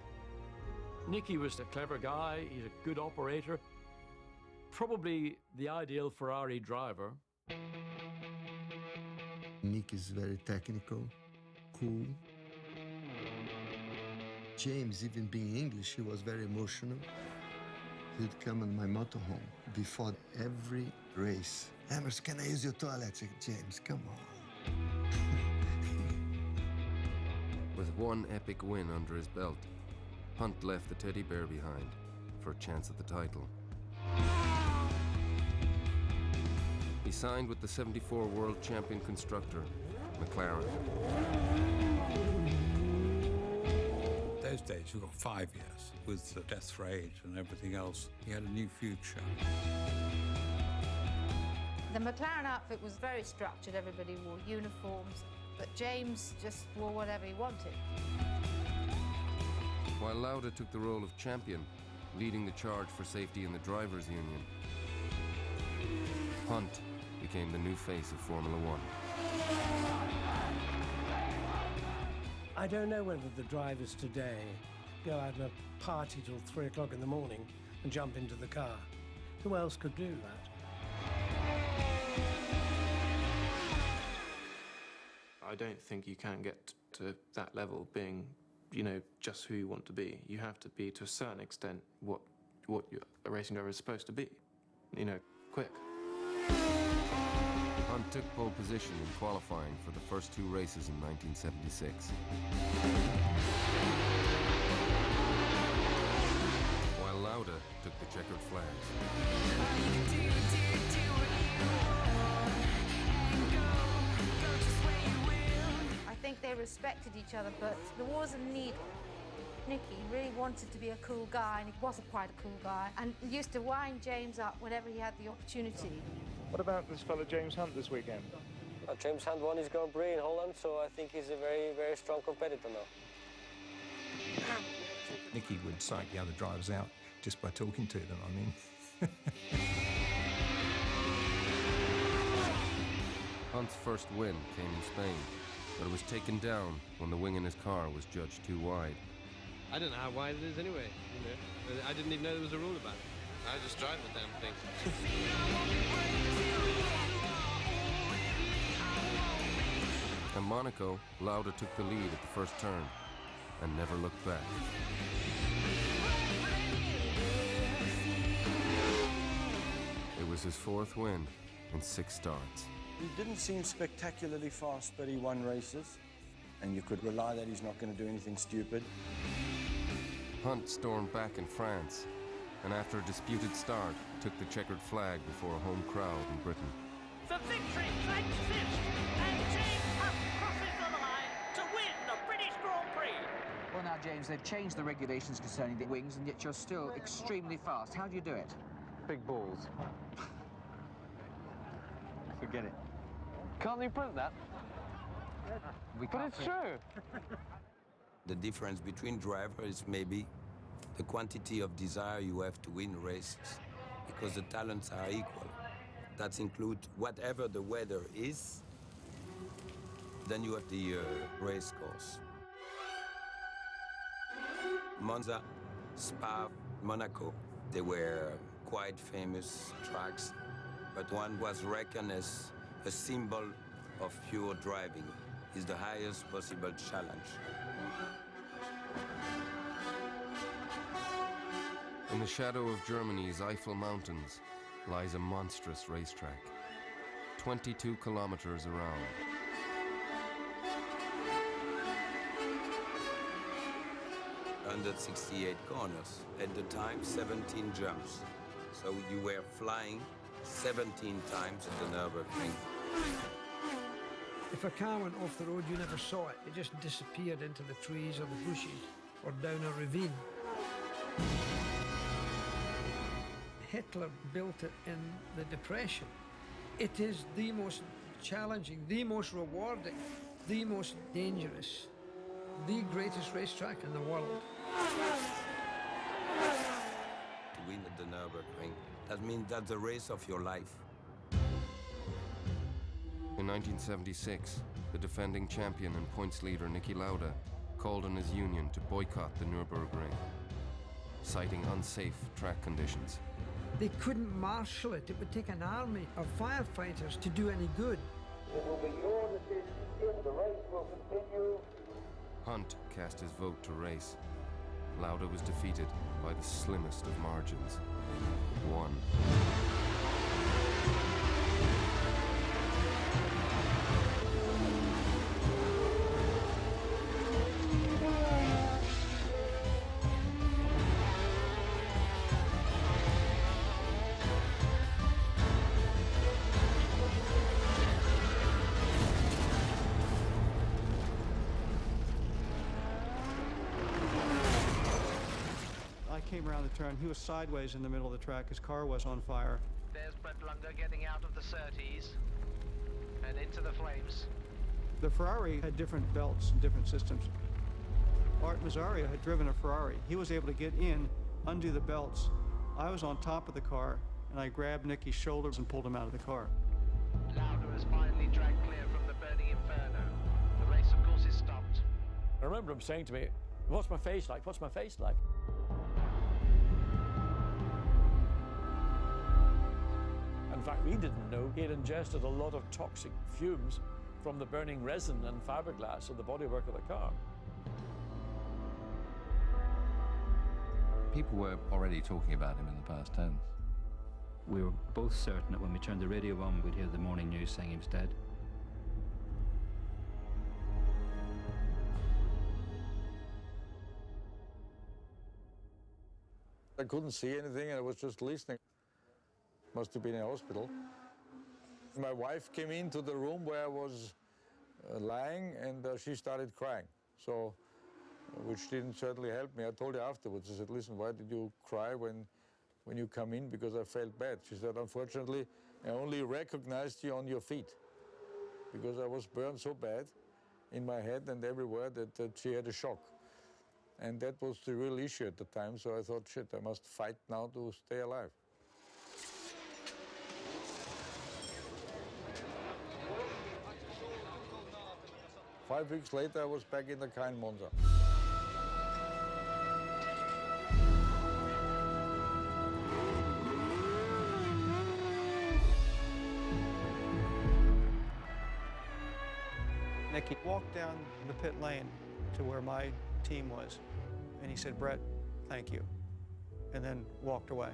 Niki was a clever guy. He's a good operator. Probably the ideal Ferrari driver. Nick is very technical, cool. James, even being English, he was very emotional. He'd come in my motorhome before every race. Emerson, can I use your toilet? I said, James, come on. With one epic win under his belt, Hunt left the teddy bear behind for a chance at the title. He signed with the '74 world champion constructor, McLaren. Those days, you got 5 years. With the death rate and everything else, he had a new future. The McLaren outfit was very structured. Everybody wore uniforms, but James just wore whatever he wanted. While Lauda took the role of champion, leading the charge for safety in the drivers' union, Hunt became the new face of Formula One. I don't know whether the drivers today go out and party till 3 o'clock in the morning and jump into the car. Who else could do that? I don't think you can get to that level being, you know, just who you want to be. You have to be, to a certain extent, what a racing driver is supposed to be. You know, quick. Hunt took pole position in qualifying for the first two races in 1976. While Lauda took the checkered flags. I think they respected each other, but there was a need. Nicky really wanted to be a cool guy, and he wasn't quite a cool guy, and used to wind James up whenever he had the opportunity. What about this fellow James Hunt this weekend? James Hunt won his Grand Prix in Holland, so I think he's a very, very strong competitor now. Nicky would psych the other drivers out just by talking to them, I mean. Hunt's first win came in Spain, but it was taken down when the wing in his car was judged too wide. I don't know how wide it is anyway, you know. I didn't even know there was a rule about it. I just drive the damn thing. At Monaco, Lauda took the lead at the first turn and never looked back. It was his fourth win in 6 starts. He didn't seem spectacularly fast, but he won races, and you could rely that he's not going to do anything stupid. Hunt stormed back in France, and after a disputed start, took the checkered flag before a home crowd in Britain. For victory, claims fifth, and James Hunt crosses the line to win the British Grand Prix. Well, now, James, they've changed the regulations concerning the wings, and yet you're still extremely fast. How do you do it? Big balls. Forget it. Can't you print that? But it's true. The difference between drivers is maybe the quantity of desire you have to win races, because the talents are equal. That includes whatever the weather is, then you have the race course. Monza, Spa, Monaco, they were quite famous tracks, but one was reckoned as a symbol of pure driving. It's the highest possible challenge. In the shadow of Germany's Eifel Mountains lies a monstrous racetrack, 22 kilometers around. Under 68 corners, at the time 17 jumps. So you were flying 17 times at the Nürburgring. If a car went off the road, you never saw it. It just disappeared into the trees or the bushes or down a ravine. Hitler built it in the Depression. It is the most challenging, the most rewarding, the most dangerous, the greatest racetrack in the world. To win at the Nürburgring, that means that's the race of your life. In 1976, the defending champion and points leader Niki Lauda called on his union to boycott the Nürburgring, citing unsafe track conditions. They couldn't marshal it. It would take an army of firefighters to do any good. It will be your decision if the race will continue. Hunt cast his vote to race. Lauda was defeated by the slimmest of margins. 1. Came around the turn. He was sideways in the middle of the track. His car was on fire. There's Brett Lunger getting out of the Surtees and into the flames. The Ferrari had different belts and different systems. Art Mazzaria had driven a Ferrari. He was able to get in, undo the belts. I was on top of the car, and I grabbed Nicky's shoulders and pulled him out of the car. Lauda has finally dragged clear from the burning inferno. The race, of course, is stopped. I remember him saying to me, "What's my face like? What's my face like?" In fact, we didn't know he had ingested a lot of toxic fumes from the burning resin and fiberglass of the bodywork of the car. People were already talking about him in the past tense. We were both certain that when we turned the radio on, we'd hear the morning news saying he was dead. I couldn't see anything, and I was just listening. Must have been in hospital. My wife came into the room where I was lying, and she started crying. So, which didn't certainly help me. I told her afterwards, I said, listen, why did you cry when you come in? Because I felt bad. She said, unfortunately, I only recognized you on your feet, because I was burned so bad in my head and everywhere that she had a shock. And that was the real issue at the time, so I thought, shit, I must fight now to stay alive. Five weeks later, I was back in the car in Monza. Nicky walked down the pit lane to where my team was, and he said, Brett, thank you, and then walked away.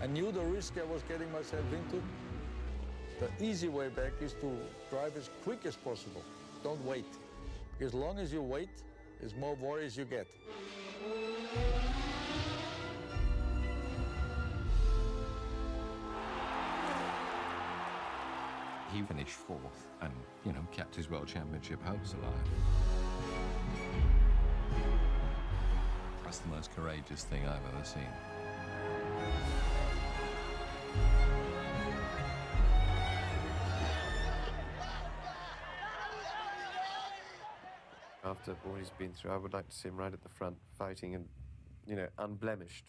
I knew the risk I was getting myself into. The easy way back is to drive as quick as possible. Don't wait. Because as long as you wait, as more worries you get. He finished fourth and, you know, kept his World Championship hopes alive. That's the most courageous thing I've ever seen. After what he's been through, I would like to see him right at the front, fighting and, you know, unblemished.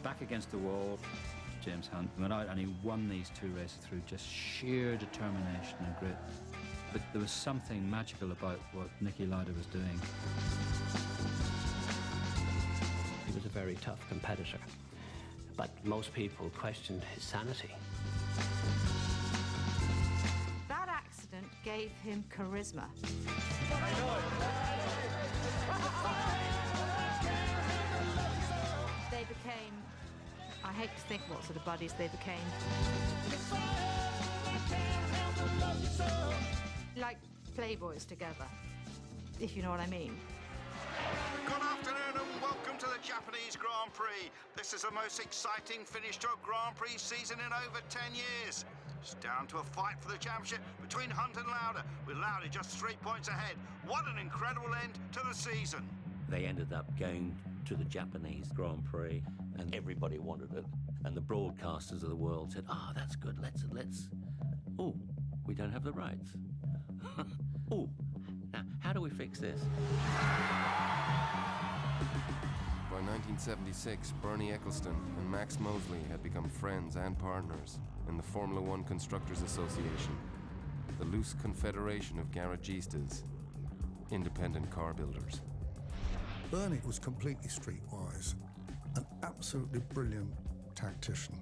Back against the wall, James Hunt went out and he won these two races through just sheer determination and grit. But there was something magical about what Niki Lauda was doing. He was a very tough competitor, but most people questioned his sanity. That accident gave him charisma. They became, I hate to think what sort of buddies they became. Like playboys together, if you know what I mean. Good afternoon and welcome to the Japanese Grand Prix. This is the most exciting finish to a Grand Prix season in over 10 years. It's down to a fight for the championship between Hunt and Lauda, with Lauda just 3 points ahead. What an incredible end to the season. They ended up going to the Japanese Grand Prix and everybody wanted it. And the broadcasters of the world said, oh, that's good, let's. Oh, we don't have the rights. Oh, now, how do we fix this? By 1976, Bernie Ecclestone and Max Mosley had become friends and partners in the Formula One Constructors Association, the loose confederation of garagistas, independent car builders. Bernie was completely streetwise, an absolutely brilliant tactician.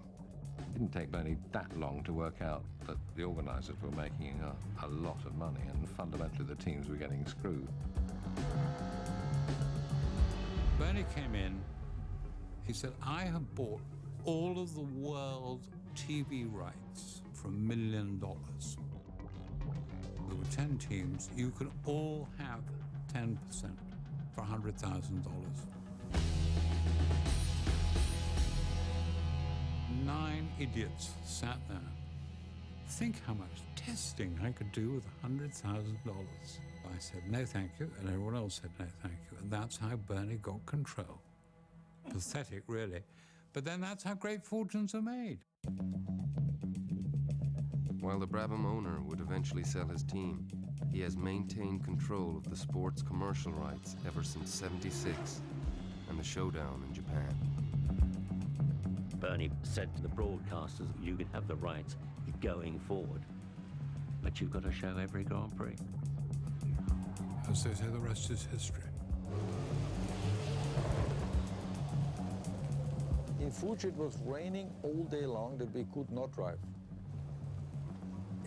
It didn't take Bernie that long to work out that the organisers were making a lot of money and fundamentally the teams were getting screwed. Bernie came in, he said, I have bought all of the world TV rights for $1 million. There were 10 teams, you could all have 10% for $100,000. 9 idiots sat there. Think how much testing I could do with $100,000. I said, no, thank you, and everyone else said, no, thank you. And that's how Bernie got control. Pathetic, really. But then that's how great fortunes are made. While the Brabham owner would eventually sell his team, he has maintained control of the sport's commercial rights ever since '76 and the showdown in Japan. Bernie said to the broadcasters, you can have the rights going forward. But you've got to show every Grand Prix. As they say, the rest is history. In Fuji, it was raining all day long that we could not drive.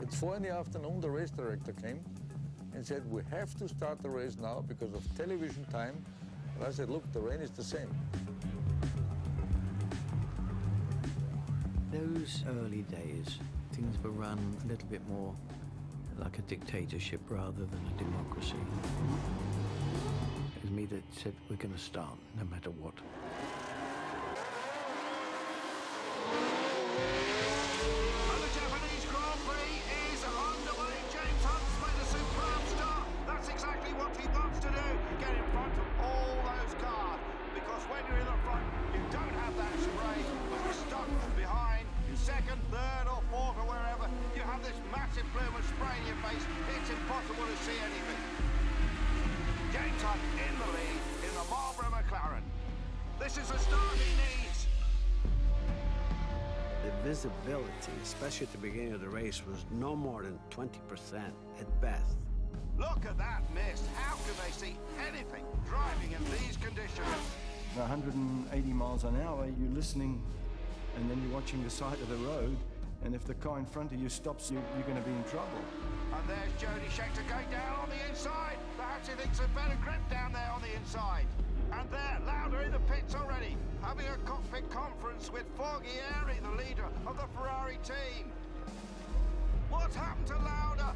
At 4 in the afternoon, the race director came and said, we have to start the race now because of television time. And I said, look, the rain is the same. Those early days, things were run a little bit more like a dictatorship rather than a democracy. It was me that said, we're going to start no matter what. And the Japanese Grand Prix is underway. James Hunt's made a superb start. That's exactly what he wants to do. Get in front of all those cars. Because when you're in the front, you don't have that spray. When you're stuck behind, in second, third or fourth or wherever, you have this massive plume of spray in your face. It's impossible to see anything. James Hunt in the lead in the Marlboro McLaren. This is the start he needs. The visibility, especially at the beginning of the race, was no more than 20% at best. Look at that mist. How can they see anything driving in these conditions? 180 miles an hour, you're listening, and then you're watching the side of the road, and if the car in front of you stops, you're going to be in trouble. And there's Jody Scheckter going down on the inside. Perhaps he thinks there's better grip down there on the inside. And there, Lauda in the pits already, having a cockpit conference with Forghieri, the leader of the Ferrari team. What's happened to Lauda?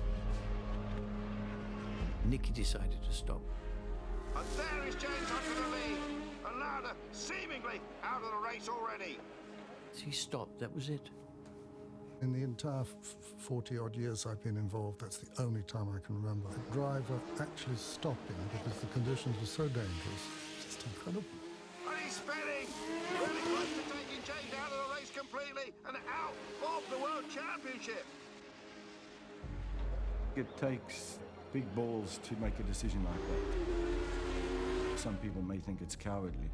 Nicky decided to stop. And there is James Hunt in the lead. And Lauda seemingly out of the race already. He stopped, that was it. In the entire 40-odd years I've been involved, that's the only time I can remember a driver actually stopping because the conditions were so dangerous. Just incredible. And he's spinning. Really close to taking James out of the race completely and out of the World Championship. It takes big balls to make a decision like that. Some people may think it's cowardly.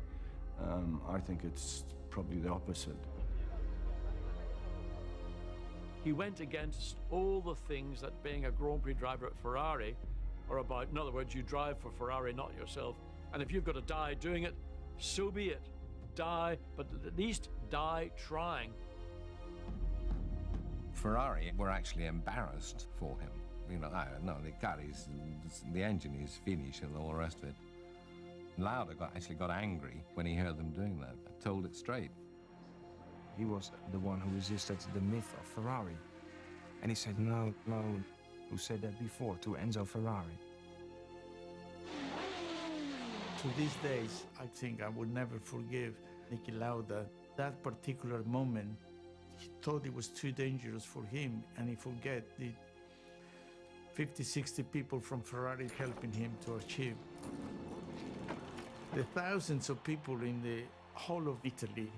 I think it's probably the opposite. He went against all the things that being a Grand Prix driver at Ferrari are about. In other words, you drive for Ferrari, not yourself. And if you've got to die doing it, so be it. Die, but at least die trying. Ferrari were actually embarrassed for him. You know, no, the car is, the engine is finished and all the rest of it. Lauda actually got angry when he heard them doing that. I told it straight. He was the one who resisted the myth of Ferrari. And he said, no, who said that before, to Enzo Ferrari. To these days, I think I would never forgive Niki Lauda. That particular moment, he thought it was too dangerous for him, and he forget the 50, 60 people from Ferrari helping him to achieve. The thousands of people in the whole of Italy,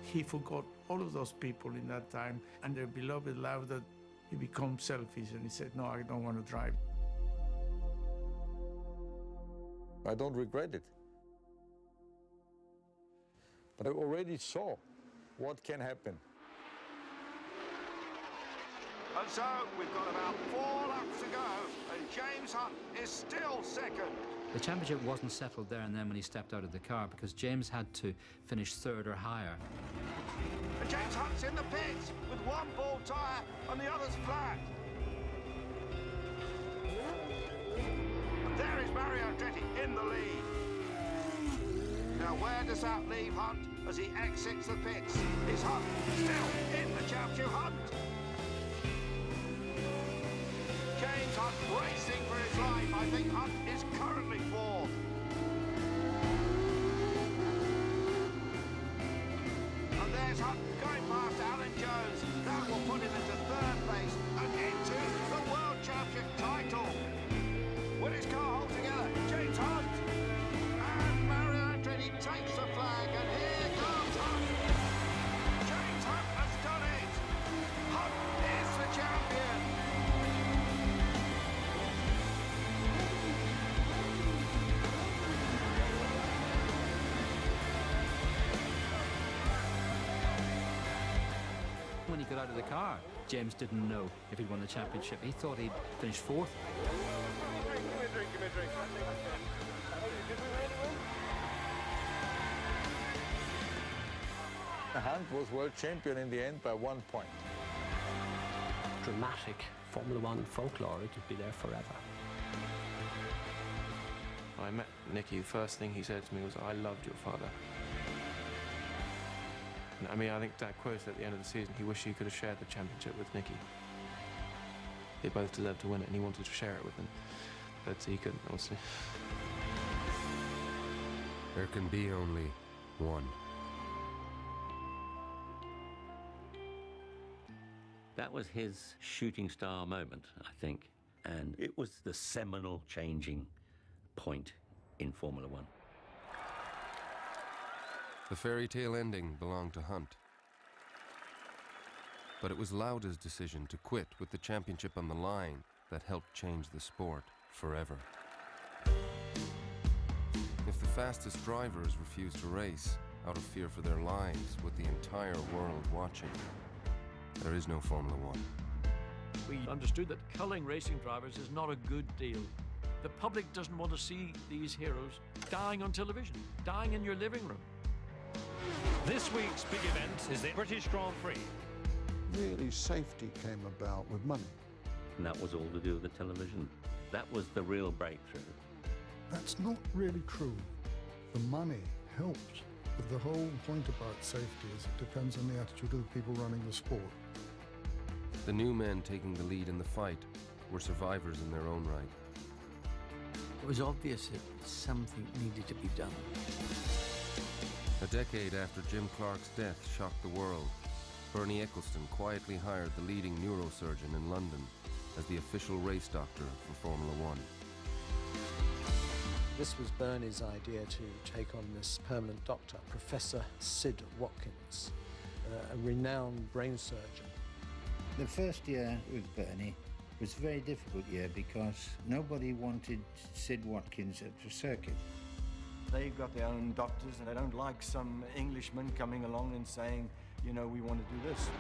he forgot all of those people in that time, and their beloved Lauda, he became selfish, and he said, no, I don't want to drive. I don't regret it. But I already saw what can happen. And so we've got about 4 laps to go, and James Hunt is still second. The championship wasn't settled there and then when he stepped out of the car because James had to finish third or higher. And James Hunt's in the pits with one bald tyre and the other's flat. And there is Mario Andretti in the lead. Now where does that leave Hunt as he exits the pits? Is Hunt still in the championship? Hunt? James Hunt racing for his life. I think Hunt is currently fourth. And there's Hunt going past Alan Jones. That will put him into third place and into the World Championship title. Will his car hold together? James Hunt. And Mario Andretti takes the flag, and here comes Hunt. James Hunt has done it. Hunt is the champion. when he got out of the car. James didn't know if he'd won the championship. He thought he'd finished fourth. Hunt was world champion in the end by 1 point. Dramatic Formula One folklore, it would be there forever. I met Nicky, the first thing he said to me was, "I loved your father." And, I mean, I think Dad quoted at the end of the season, he wished he could have shared the championship with Nicky. They both deserved to win it, and he wanted to share it with them. But he couldn't, obviously. There can be only one. That was his shooting star moment, I think, and it was the seminal changing point in Formula One. The fairy tale ending belonged to Hunt. But it was Lauda's decision to quit with the championship on the line that helped change the sport forever. If the fastest drivers refuse to race out of fear for their lives with the entire world watching, there is no Formula One. We understood that culling racing drivers is not a good deal. The public doesn't want to see these heroes dying on television, dying in your living room. This week's big event is the British Grand Prix. Really, safety came about with money. And that was all to do with the television. That was the real breakthrough. That's not really true. The money helped, but the whole point about safety is it depends on the attitude of the people running the sport. The new men taking the lead in the fight were survivors in their own right. It was obvious that something needed to be done. A decade after Jim Clark's death shocked the world, Bernie Ecclestone quietly hired the leading neurosurgeon in London as the official race doctor for Formula One. This was Bernie's idea to take on this permanent doctor, Professor Sid Watkins, a renowned brain surgeon. The first year with Bernie was a very difficult year because nobody wanted Sid Watkins at the circuit. They've got their own doctors and they don't like some Englishman coming along and saying, you know, we want to do this.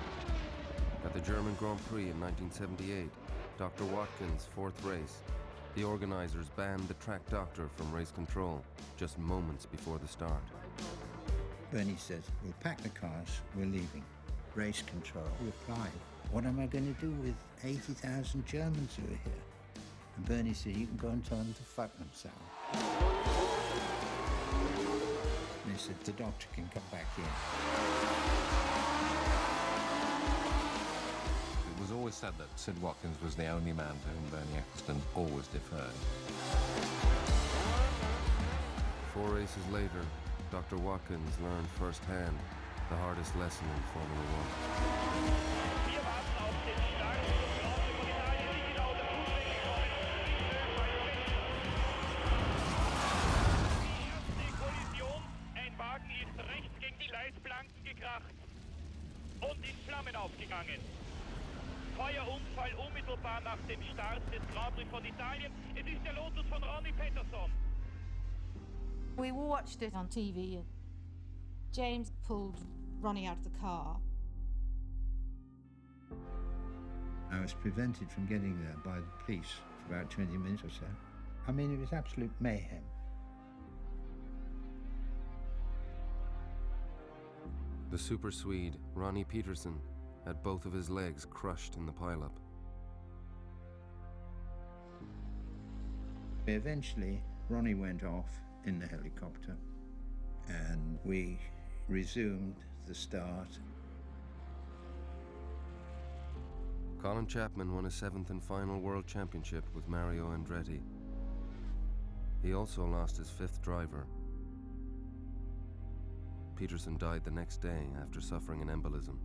At the German Grand Prix in 1978, Dr. Watkins' fourth race, the organizers banned the track doctor from race control just moments before the start. Bernie says, we'll pack the cars, we're leaving. Race control replied, what am I going to do with 80,000 Germans who are here? And Bernie said, you can go and tell them to fuck themselves. And they said, the doctor can come back here. It was always said that Sid Watkins was the only man to whom Bernie Ecclestone always deferred. 4 races later, Dr. Watkins learned firsthand the hardest lesson in Formula One. Ein Wagen ist rechts gegen die Leitplanken gekracht und in Flammen aufgegangen. Feuerunfall unmittelbar nach dem Start des Grand Prix von Italien. Es ist der Lotus von Ronnie Peterson. We watched it on TV. James pulled Ronnie out of the car. I was prevented from getting there by the police for about 20 minutes or so. I mean, it was absolute mayhem. The super Swede, Ronnie Peterson, had both of his legs crushed in the pileup. Eventually, Ronnie went off in the helicopter, and we resumed the start. Colin Chapman won his 7th and final World Championship with Mario Andretti. He also lost his 5th driver. Peterson died the next day after suffering an embolism.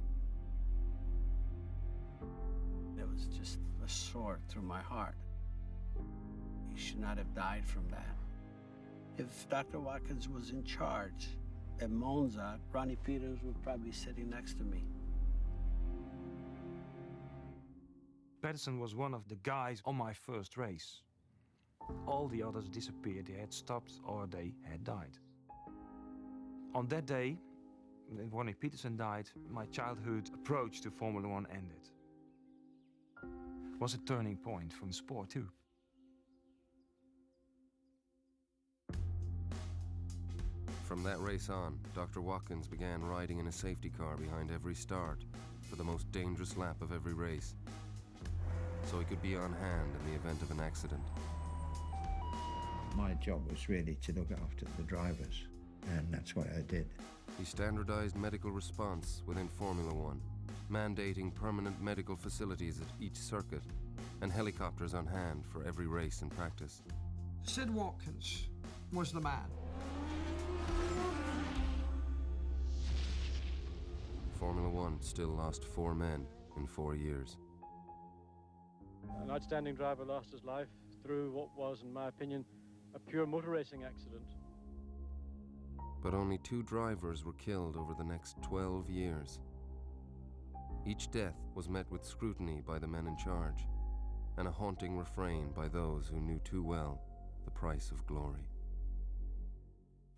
It was just a sword through my heart. He should not have died from that. If Dr. Watkins was in charge at Monza, Ronnie Peters would probably be sitting next to me. Peterson was one of the guys on my first race. All the others disappeared. They had stopped or they had died. On that day, Ronnie Peterson died, my childhood approach to Formula One ended. It was a turning point from sport too. From that race on, Dr. Watkins began riding in a safety car behind every start for the most dangerous lap of every race, so he could be on hand in the event of an accident. My job was really to look after the drivers, and that's what I did. He standardized medical response within Formula One, mandating permanent medical facilities at each circuit and helicopters on hand for every race and practice. Sid Watkins was the man. Formula One still lost 4 men in 4 years. An outstanding driver lost his life through what was, in my opinion, a pure motor racing accident. But only 2 drivers were killed over the next 12 years. Each death was met with scrutiny by the men in charge, and a haunting refrain by those who knew too well the price of glory.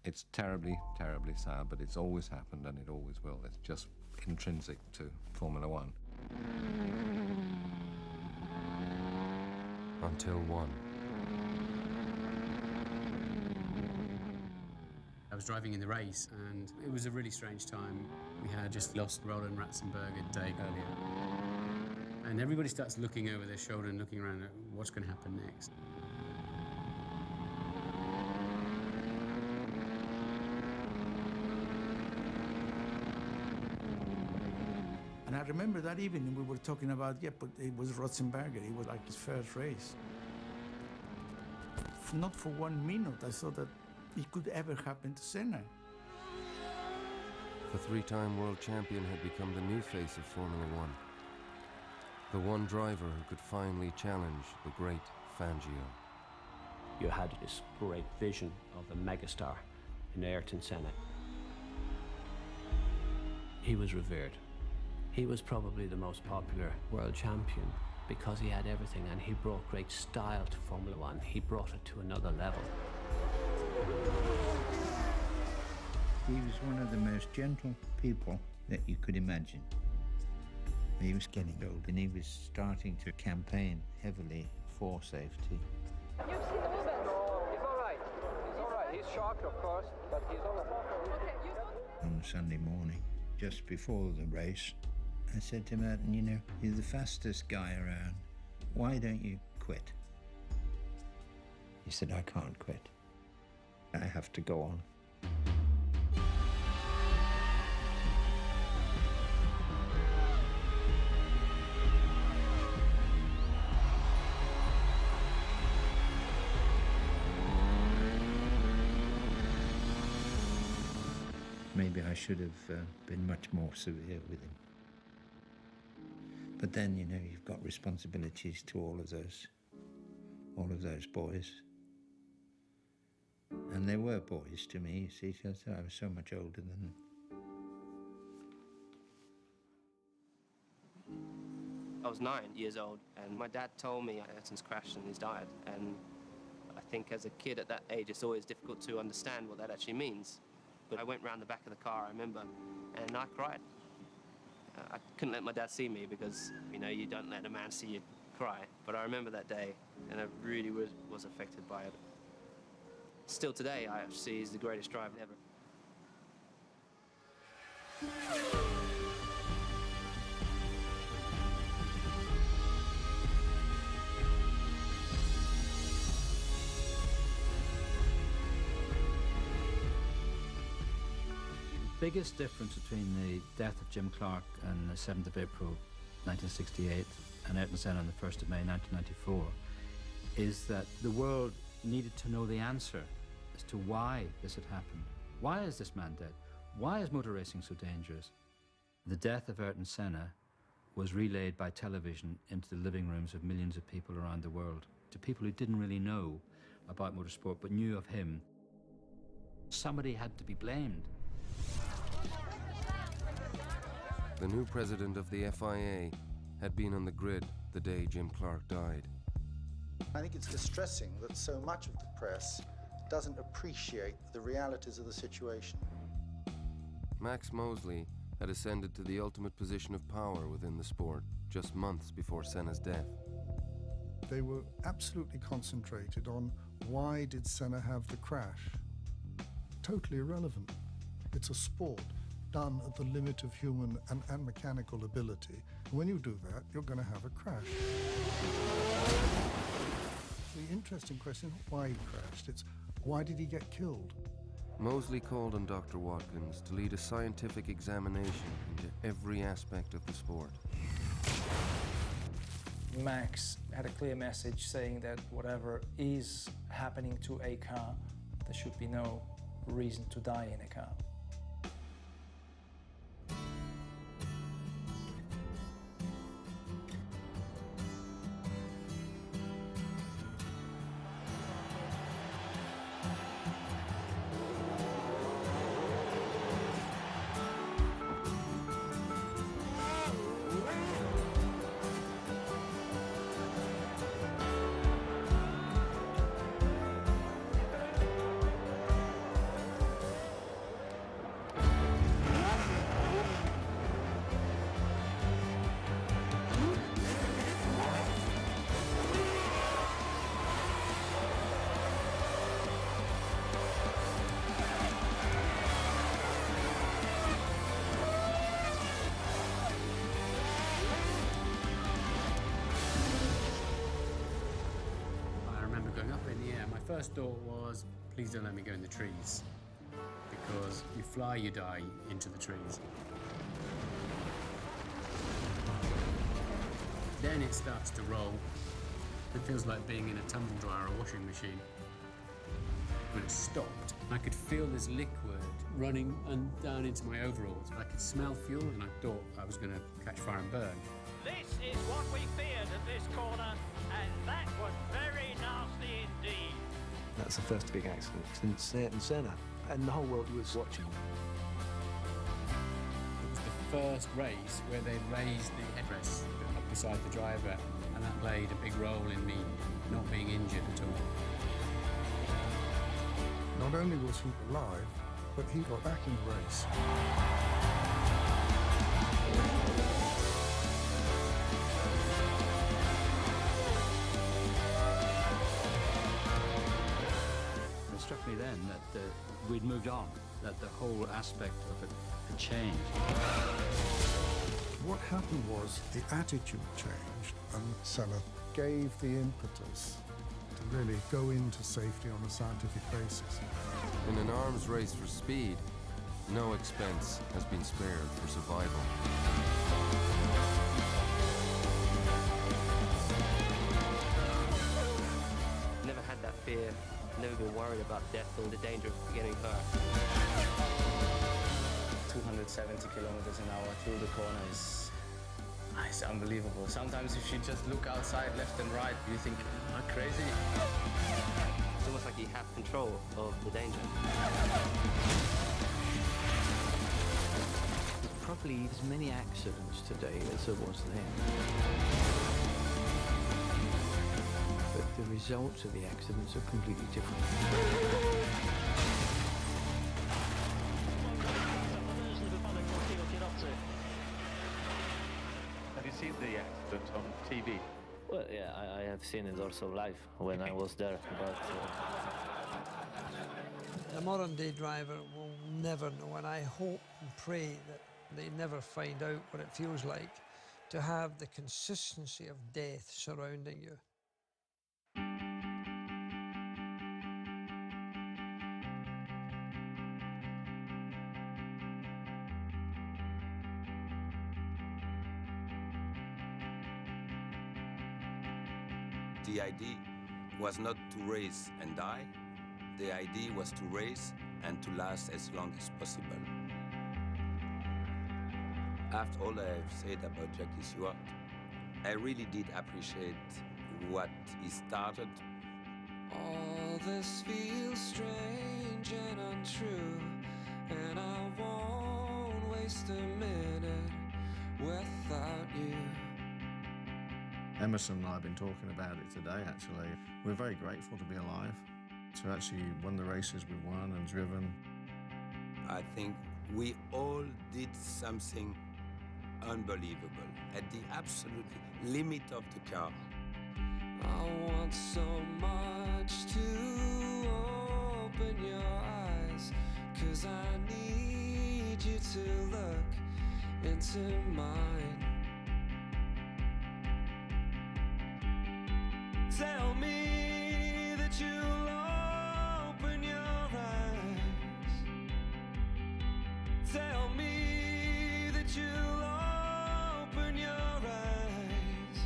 It's terribly, terribly sad, but it's always happened and it always will. It's just intrinsic to Formula One. Until one. I was driving in the race, and it was a really strange time. We had just lost Roland Ratzenberger a day earlier. And everybody starts looking over their shoulder and looking around at what's going to happen next. And I remember that evening we were talking about, yeah, but it was Ratzenberger. It was like his first race. Not for 1 minute I thought that it could ever happen to Senna. The 3-time world champion had become the new face of Formula One. The one driver who could finally challenge the great Fangio. You had this great vision of a megastar in Ayrton Senna. He was revered. He was probably the most popular world champion because he had everything, and he brought great style to Formula One. He brought it to another level. He was one of the most gentle people that you could imagine. He was getting old and he was starting to campaign heavily for safety. You've seen the movement? He's all right. He's all right. He's shocked, of course, but he's all right. On Sunday morning, just before the race, I said to Merton, you know, you're the fastest guy around. Why don't you quit? He said, I can't quit. I have to go on. Maybe I should have been much more severe with him. But then, you know, you've got responsibilities to all of those boys. And they were boys to me, you see, because I was so much older than them. I was 9 years old, and my dad told me Ayrton's crashed and he's died. And I think as a kid at that age, it's always difficult to understand what that actually means. But I went round the back of the car, I remember, and I cried. I couldn't let my dad see me because, you know, you don't let a man see you cry. But I remember that day, and I really was affected by it. Still today, I see he's the greatest driver ever. The biggest difference between the death of Jim Clark on the 7th of April 1968 and Ayrton Senna on the 1st of May 1994 is that the world needed to know the answer as to why this had happened. Why is this man dead? Why is motor racing so dangerous? The death of Ayrton Senna was relayed by television into the living rooms of millions of people around the world, to people who didn't really know about motorsport but knew of him. Somebody had to be blamed. The new president of the FIA had been on the grid the day Jim Clark died. I think it's distressing that so much of the press doesn't appreciate the realities of the situation. Max Mosley had ascended to the ultimate position of power within the sport just months before Senna's death. They were absolutely concentrated on why did Senna have the crash? Totally irrelevant. It's a sport done at the limit of human and mechanical ability. When you do that, you're going to have a crash. The interesting question is not why he crashed, it's why did he get killed? Mosley called on Dr. Watkins to lead a scientific examination into every aspect of the sport. Max had a clear message saying that whatever is happening to a car, there should be no reason to die in a car. First thought was, please don't let me go in the trees, because you fly, you die into the trees. Then it starts to roll. It feels like being in a tumble dryer or washing machine. When it stopped, I could feel this liquid running down into my overalls. I could smell fuel, and I thought I was going to catch fire and burn. This is what we feared at this corner, and that was very nasty indeed. That's the first big accident since Ayrton Senna, and the whole world was watching. It was the first race where they raised the headrest up beside the driver, and that played a big role in me not being injured at all. Not only was he alive, but he got back in the race. It struck me then that we'd moved on, that the whole aspect of it had changed. What happened was the attitude changed, and Senna gave the impetus to really go into safety on a scientific basis. In an arms race for speed, no expense has been spared for survival. Never had that fear, never been worried about death or the danger of getting hurt. 270 kilometers an hour through the corner is it's unbelievable. Sometimes if you just look outside left and right, you think, am I crazy? It's almost like you have control of the danger. There's probably as many accidents today as there was then. But the results of the accidents are completely different. Have you seen the accident on TV? Well, yeah, I have seen it also live when I was there, but... The modern-day driver will never know, and I hope and pray that they never find out what it feels like to have the consistency of death surrounding you. The idea was not to race and die. The idea was to race and to last as long as possible. After all I have said about Jackie Stewart, I really did appreciate what he started. All this feels strange and untrue, and I won't waste a minute without you. Emerson and I have been talking about it today, actually. We're very grateful to be alive, to actually won the races we've won and driven. I think We all did something unbelievable at the absolute limit of the car. I want so much to open your eyes, 'cause I need you to look into mine. Tell me that you'll open your eyes. Tell me that you'll open your eyes.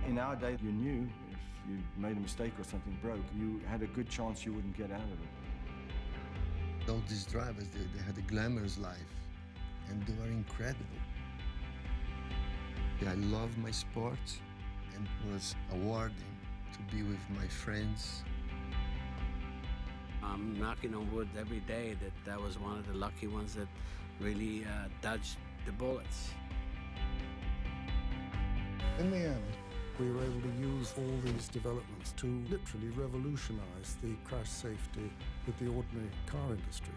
In our day, you knew if you made a mistake or something broke, you had a good chance you wouldn't get out of it. All these drivers, they had a glamorous life, and they were incredible. I loved my sport, and it was rewarding to be with my friends. I'm knocking on wood every day that was one of the lucky ones that really dodged the bullets. In the end, we were able to use all these developments to literally revolutionize the crash safety with the ordinary car industry.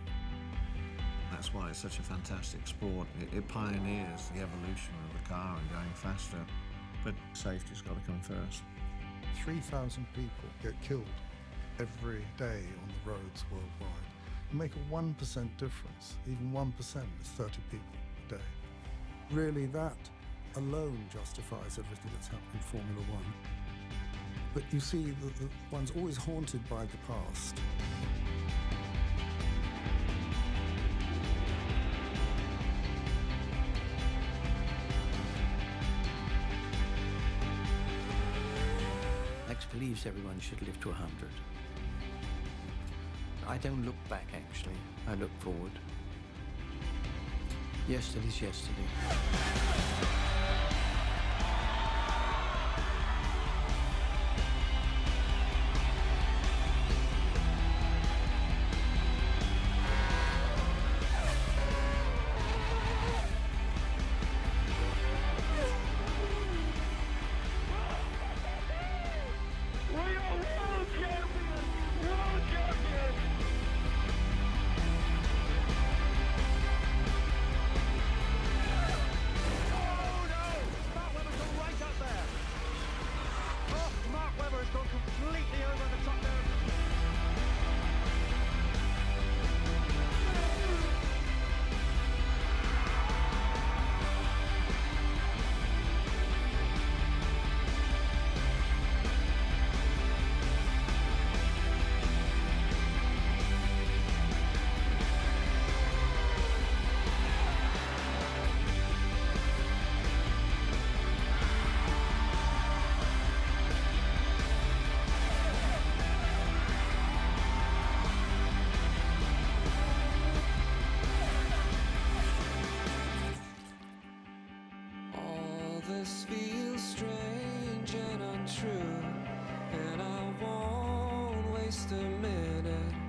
That's why it's such a fantastic sport. It pioneers the evolution of the car and going faster. But safety's got to come first. 3,000 people get killed every day on the roads worldwide. You make a 1% difference. Even 1% is 30 people a day. Really, that alone justifies everything that's happened in Formula One. But you see, one's always haunted by the past. Max believes everyone should live to 100. I don't look back, actually. I look forward. Yesterday's yesterday. This feels strange and untrue, and I won't waste a minute